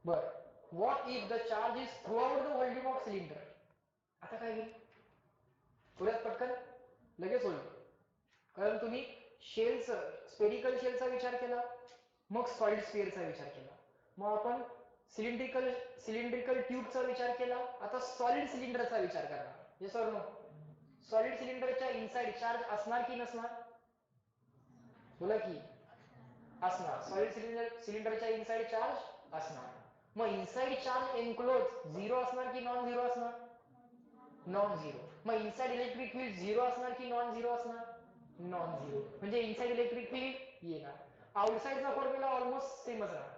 बर, what if the charge is through out the volume of cylinder? आता काय होईल? पुढ्यात पटकन लगेच होईल. कारण तुम्ही शेलचा, स्पेरिकल शेलचा विचार केला, मग सॉलिड स्फिअरचा विचार केला, मग आपण सिलेंड्रिकल ट्यूबचा विचार केला, आता सॉलिड सिलेंडरचा विचार करणार. Yes or no? सॉलिड सिलेंडरच्या इनसाइड चार्ज असणार की नसणार? बोला की. असणार. सॉलिड सिलेंडरच्या इनसाइड चार्ज असणार. मग इनसाइड चार्ज एन्क्लोज 0 असणार की नॉन 0 असणार? नॉन 0. मग इनसाइड इलेक्ट्रिक फील्ड 0 असणार की नॉन 0 असणार? नॉन 0. म्हणजे इनसाइड इलेक्ट्रिक फील्ड येणार. आउटसाइडचा फॉर्म्युला ऑलमोस्ट सेमच राहणार.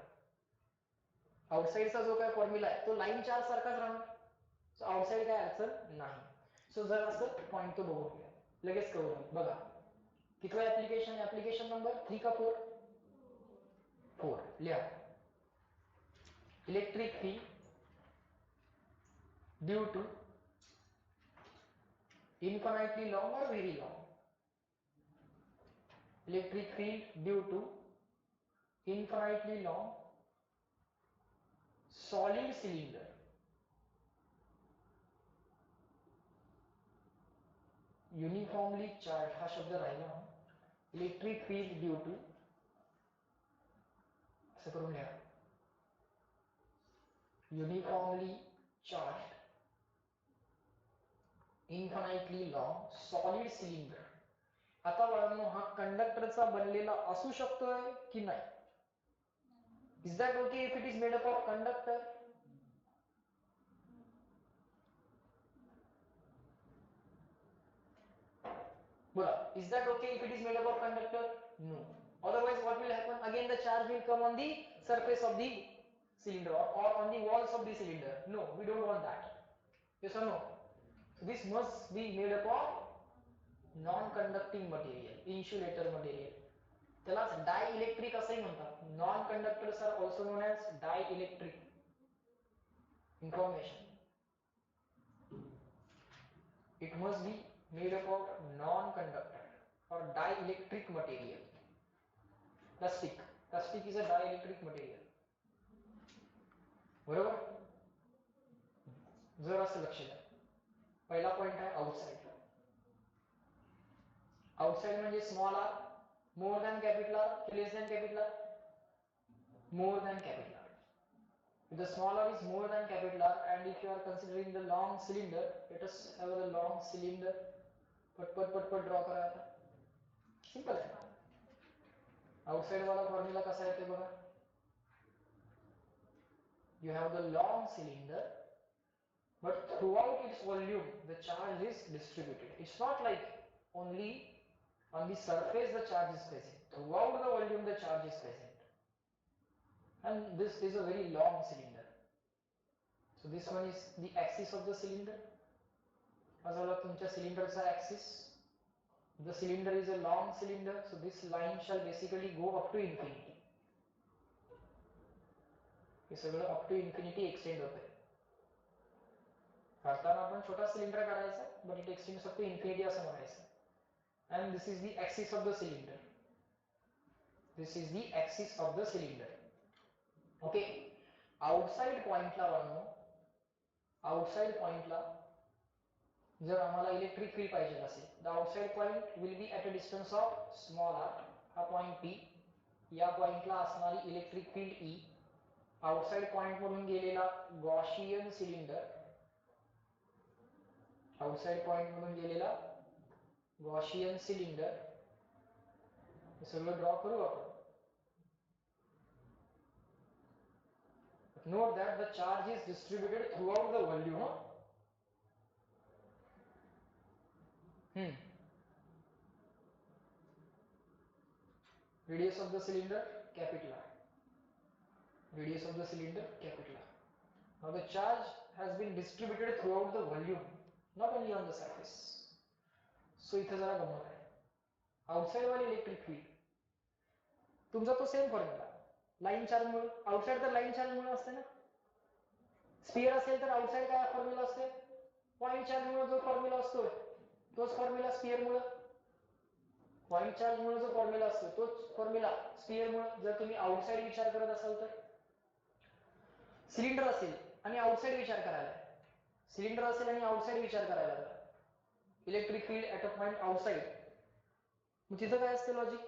आउटसाइडचा जो काय फॉर्म्युला आहे तो लाईन चार्ज सारखाच राहणार. सो आउटसाइड काय अडचण नाही. सो जर असं पॉइंट तो बघू लगेच करू. बघा कितवा ऍप्लिकेशन? ऍप्लिकेशन नंबर 3 का 4? 4. लिहा. Electric field due to infinitely long or very long? Electric field due to infinitely long solid cylinder uniformly charged. हा शब्द राहिला. इलेक्ट्रिक फील्ड ड्यू टू, असं करून लिहा, uniformly charge infinitely long solid cylinder. आता बाळांनो हा कंडक्टरचा बनलेला असू शकतोय की नाही? Is that okay if it is made up of conductor? बोला, is that okay if it is made up of conductor? No. Otherwise what will happen? Again the charge will come on the surface of the cylinder or on the walls of the cylinder. No, we don't want that. Yes or no? So this must be made up of non-conducting material, insulator material. त्याला डायइलेक्ट्रिक असंही म्हणतात. Non conductors are also known as dielectric. Information, it must be made up of non-conductor or dielectric material. Plastic is a dielectric material. बरोबर. जर असं लक्ष द्या, पहिला पॉइंट आहे आउटसाइड. आउटसाइड म्हणजे small R more than capital R की less than capital R? More than capital R. If the small r is more than capital R, and if you are considering the long cylinder, let us have the long cylinder. पट ड्रॉ करा आता. सिंपल आहे. आउटसाइड वाला फॉर्म्युला कसा येते बघा. You have the long cylinder, but throughout its volume the charge is distributed. It's not like only on the surface the charge is present. Throughout the volume the charge is present. And this is a very long cylinder. So this one is the axis of the cylinder. As well as तुमच्या cylinderचा axis. The cylinder is a long cylinder, so this line shall basically go up to infinity. हे सगळं up to infinity extend होते. काढताना आपण छोटा cylinder काढायचा, but it extends up to infinity असं म्हणायचं. And this is the axis of the cylinder. This is the axis of the cylinder. Okay. Outside point ला बनवू. आउटसाइड पॉइंटला जर आम्हाला इलेक्ट्रिक फील्ड पाहिजे असेल, the outside point will be at a distance of small R. हा पॉइंट पी. या पॉइंटला असणारी electric field E. Outside point मधून गेलेला गॉशियन सिलेंडर. आउटसाइड पॉइंट मधून गेलेला गॉशियन सिलेंडर. हे सगळं ड्रॉ करू आपण. Note that the charge is distributed throughout the volume. Radius of the cylinder, capital R. Radius of the cylinder, capital R. Now the charge has been distributed throughout the volume, not only on the surface. So इथे जरा गंमत आहे. आउटसाइड वाली इलेक्ट्रिक फील्ड तुमचा तो सेम फॉर्म्युला. लाईन चार्ज मुळे आउटसाइड तर लाईन चार्ज मुळे असते ना. स्फिअर असेल तर आउटसाइड काय फॉर्म्युला असते? पॉइंट चार्ज मुळे जो फॉर्म्युला असतो तोच फॉर्म्युला स्फिअर मुळे. पॉइंट चार्ज मुळे जो फॉर्म्युला असतो तोच फॉर्म्युला स्फिअर मुळे. जर तुम्ही आउटसाइड विचार करत असाल तर सिलेंडर असेल आणि आउटसाइड विचार करायला, सिलेंडर असेल आणि आउटसाइड विचार करायला, electric field at a point outside, मग तिथं काय असते लॉजिक?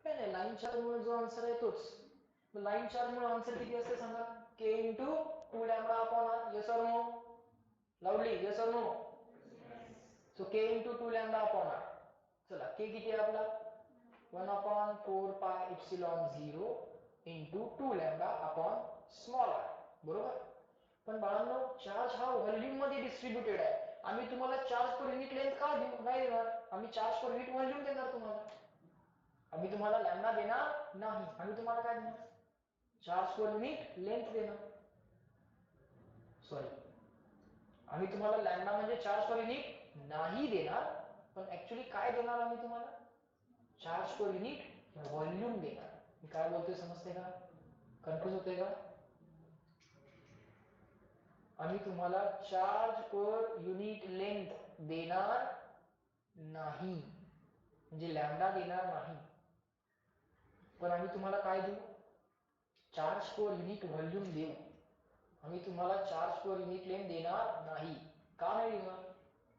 काय नाही, लाईन चार्ज मुळे जो आन्सर आहे तोच. लाईन चार्ज मुळे आन्सर किती असते सांगा? k into 2 lambda upon r. Yes or no? Loudly, yes or no? So k into 2 lambda upon r. चला, k किती आहे आपला? 1 upon 4 pi epsilon 0 into 2 lambda upon small r. बरोबर. पण बाळांनो, चार्ज हा व्हॉल्यूम मध्ये डिस्ट्रीब्युटेड आहे. आम्ही तुम्हाला चार्ज पर युनिट लेंथ का देऊ? नाही देणार. आम्ही चार्ज पर युनिट व्हॉल्यूम देणार तुम्हाला. आम्ही तुम्हाला लॅम्डा देणार नाही. आम्ही तुम्हाला काय देणार? चार्ज पर युनिट लेंथ देणार. सॉरी, आम्ही तुम्हाला लॅम्डा म्हणजे चार्ज पर युनिट नाही देणार, पण ऍक्च्युअली काय देणार आम्ही तुम्हाला? चार्ज पर युनिट व्हॉल्यूम देणार. मी काय बोलतोय समजते का? कन्फ्युज होते का? आम्ही तुम्हाला चार्ज पर युनिट लेंथ देणार नाही, म्हणजे लॅम्डा देणार नाही, पण आम्ही तुम्हाला काय देऊ? चार्ज पर युनिट व्हॉल्यूम देऊ. आम्ही तुम्हाला चार्ज पर युनिट लेंथ देणार नाही. का नाही देणार?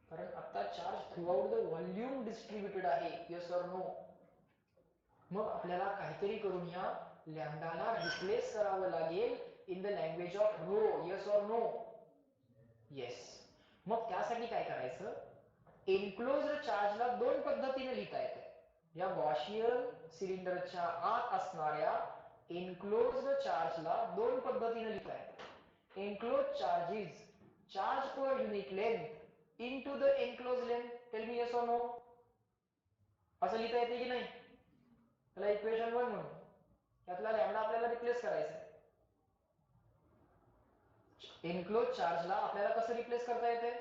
कारण आता charge throughout the volume distributed आहे. Yes or no? मग आपल्याला काहीतरी करून या लॅम्डाला रिप्लेस करावं लागेल in the language of rho. Yes or no? Yes. मग त्यासाठी काय करायचं? एन्क्लोज्ड चार्जला दोन पद्धतीने लिहिता येते. या गॉशियन सिलेंडरच्या आत असणाऱ्या एन्क्लोज्ड चार्जला दोन पद्धतीने लिहिता येते. Enclosed charge is charge per unit length into the enclosed length. Tell me yes or no? असं लिहिता येते की नाही? त्याला इक्वेशन 1 म्हणून. त्यातला लॅम्डा आपल्याला रिप्लेस करायचा आहे. एन्क्लोज चार्जला आपल्याला कसं रिप्लेस करता येते?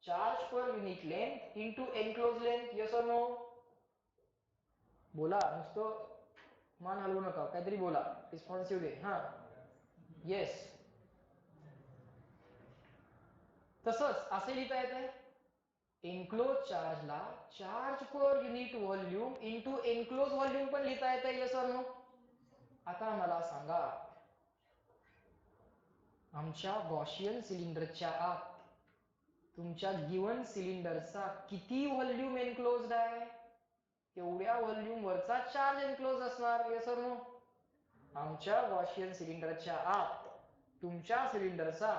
Charge per unit length into enclose length. Yes or no? बोला, नुसतं मान हलवू नका, काहीतरी बोला, रिस्पॉन्सिव्ह दे. हा येस. तसंच असे लिहिता येते, एन्क्लोज चार्जला charge per unit volume into enclose volume पण लिहिता येते. Yes or no? आता मला सांगा, आमच्या गॉशियन सिलेंडरच्या आत तुमच्या गिवन सिलेंडरचा किती व्हॉल्यूम एन्क्लोज्ड आहे, तेवढ्या व्हॉल्यूम वरचा चार्ज एन्क्लोज असणार. Yes or no? आमच्या गॉशियन सिलेंडरच्या आत तुमच्या सिलेंडरचा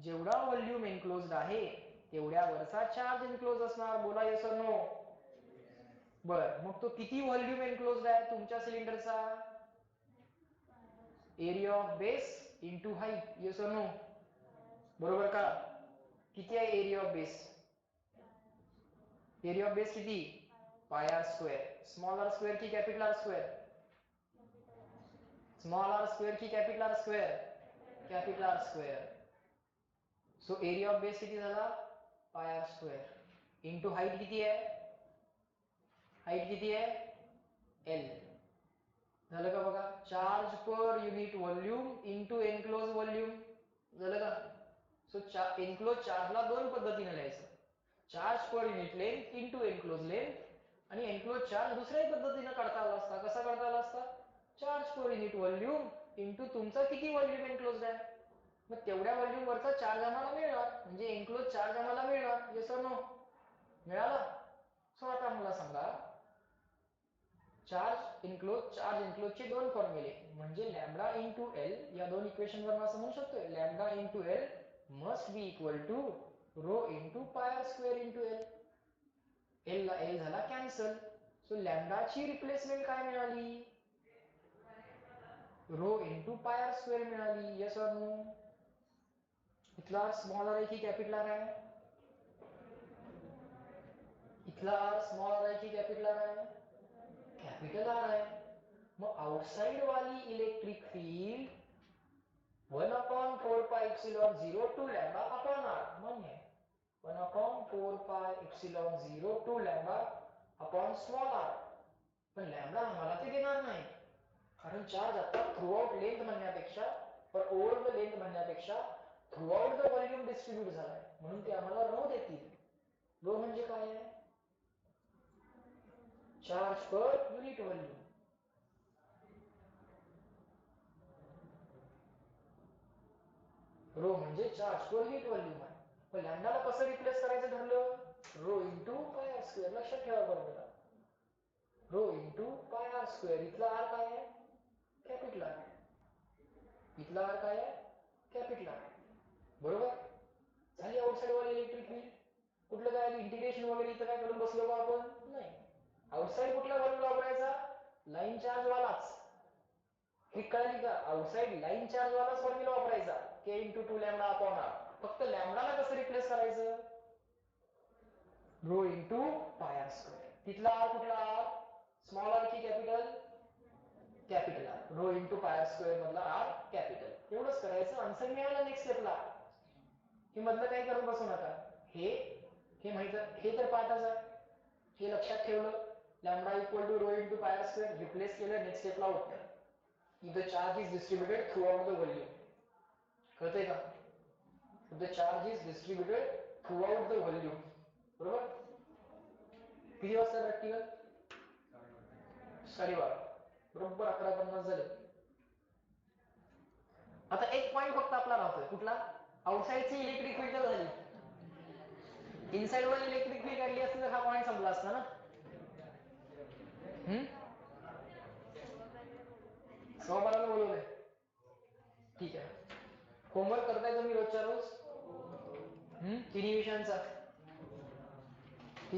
जेवढा व्हॉल्यूम एन्क्लोज्ड आहे तेवढ्या वरचा चार्ज एन्क्लोज असणार. बोला येस ऑर नो? बर, मग तो किती व्हॉल्यूम एन्क्लोज्ड आहे तुमच्या सिलेंडरचा? Area of base into height. Yes or no? बरोबर का? किती आहे area of base? Area of base किती? Pi R square. Small R square की capital R square? Small R square की capital R square? Capital R square. So area of base किती झाला? पाय आर स्क्वेअर. इंटू हाईट किती आहे? हाईट किती आहे? एल. झालं का बघा? Charge per unit volume into enclose volume. झालं का? सो एन्क्लोज चार्जला दोन पद्धतीने लिहायचं, charge per unit length into enclose length. आणि एन्क्लोज चार्ज दुसऱ्याही पद्धतीने काढता आला असता. कसा काढता आला असता? Charge per unit volume into तुमचा किती व्हॉल्यूम एन्क्लोज आहे, मग तेवढ्या व्हॉल्यूम वरचा चार्ज आम्हाला मिळणार, म्हणजे एन्क्लोज चार्ज आम्हाला मिळणार. Yes or no? मिळाला? सो आता मला सांगा, चार्ज एन्क्लोजचे दोन फॉर्म्युले, म्हणजे लॅम्बडा इंटू एल, या दोन इक्वेशन वरून असं म्हणू शकतोय, lambda into L must be equal to rho into pi R square into L. L ला एल झाला कॅन्सल. सो लॅम्बडाची रिप्लेसमेंट काय मिळाली? Rho into pi R square मिळाली. Yes or no? इथला आर स्मॉल आर आहे की कॅपिटल आर आहे? इथला आर स्मॉल आर आहे की कॅपिटल आर आहे? कॅपिटल आर आहे. मग आउटसाइड वाली electric field 1/4 pi epsilon 0 two lambda upon R. म्हणजे 1/4 pi epsilon 0 two lambda upon small R. पण लॅम्बडा आम्हाला ते देणार नाही, कारण चार्ज आता थ्रू आउट लेंथ म्हणण्यापेक्षा पर ओव्हर द लेंथ म्हणण्यापेक्षा through out the volume distribute झालाय, म्हणून ते आम्हाला रो देतील. रो म्हणजे काय आहे? Charge per unit volume. Rho म्हणजे चार्ज पर युनिट व्हॉल्यूम आहे. पण लॅम्बडाला कसं रिप्लेस करायचं ठरलं? Rho into pi R square. लक्षात ठेवा बरोबर, rho into pi R square. इथला आर काय आहे? Capital R. इथला आर काय आहे? Capital R. बरोबर झाली आउटसाइड वाली इलेक्ट्रिक फील्ड. कुठलं काय इंटिग्रेशन वगैरे इथं काय करून बसलो का आपण? नाही. आउटसाइड कुठला फॉर्म्युला वापरायचा? लाईन चार्ज वालाच. हे कळली का? आउटसाइड लाईन चार्ज वालाच फॉर्म्युला वापरायचा, K into 2 lambda upon R. फक्त लॅम्बडाला कसं रिप्लेस करायचं? Rho into pi R square. तिथला आर कुठला? आर स्मॉल आर की capital? Capital R. Rho into pi R square मधला आर कॅपिटल. एवढंच करायचं. आन्सर मिळाला नेक्स्ट स्टेपला. हे मधलं काही करून बसू नका. हे माहित, हे तर पाठच आहे, हे लक्षात ठेवलं. Lambda equal to rho into pi R square replace केलं. नेक्स्ट स्टेपला उत्तर, the charge is distributed throughout the volume. कळतंय का? the charge is distributed throughout the volume. बरोबर? किती वाजता प्रॅक्टिकल? 12:30. बरोबर 11:50 झाले. आता एक पॉइंट फक्त आपला राहतोय, कुठला? आउटसाइडची इलेक्ट्रिक फील्ड झाली, इनसाइड वर इलेक्ट्रिक फील्ड काढली असती तर हा पॉइंट संपला असता ना. सोमवाराला बोलवलंय. ठीक आहे. होमवर्क करताय तुम्ही रोजच्या रोज? तिन्ही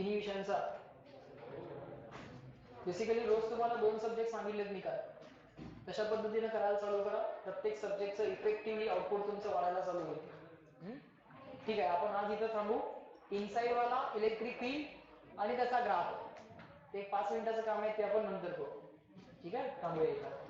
विषयांचा बेसिकली रोज तुम्हाला 2 सब्जेक्ट सांगितलेत मी काय, तशा पद्धतीने करायला चालू करा. प्रत्येक सब्जेक्टचं इफेक्टिव्हली आउटपुट तुमचं वाढायला चालू होईल. ठीक आहे, आपण आज इथं थांबू. इनसाइड वाला इलेक्ट्रिक फील्ड आणि त्याचा ग्राफ, ते 5 मिनिटाचं काम आहे, ते आपण नंतर करू. ठीक आहे, थांबूया इथं.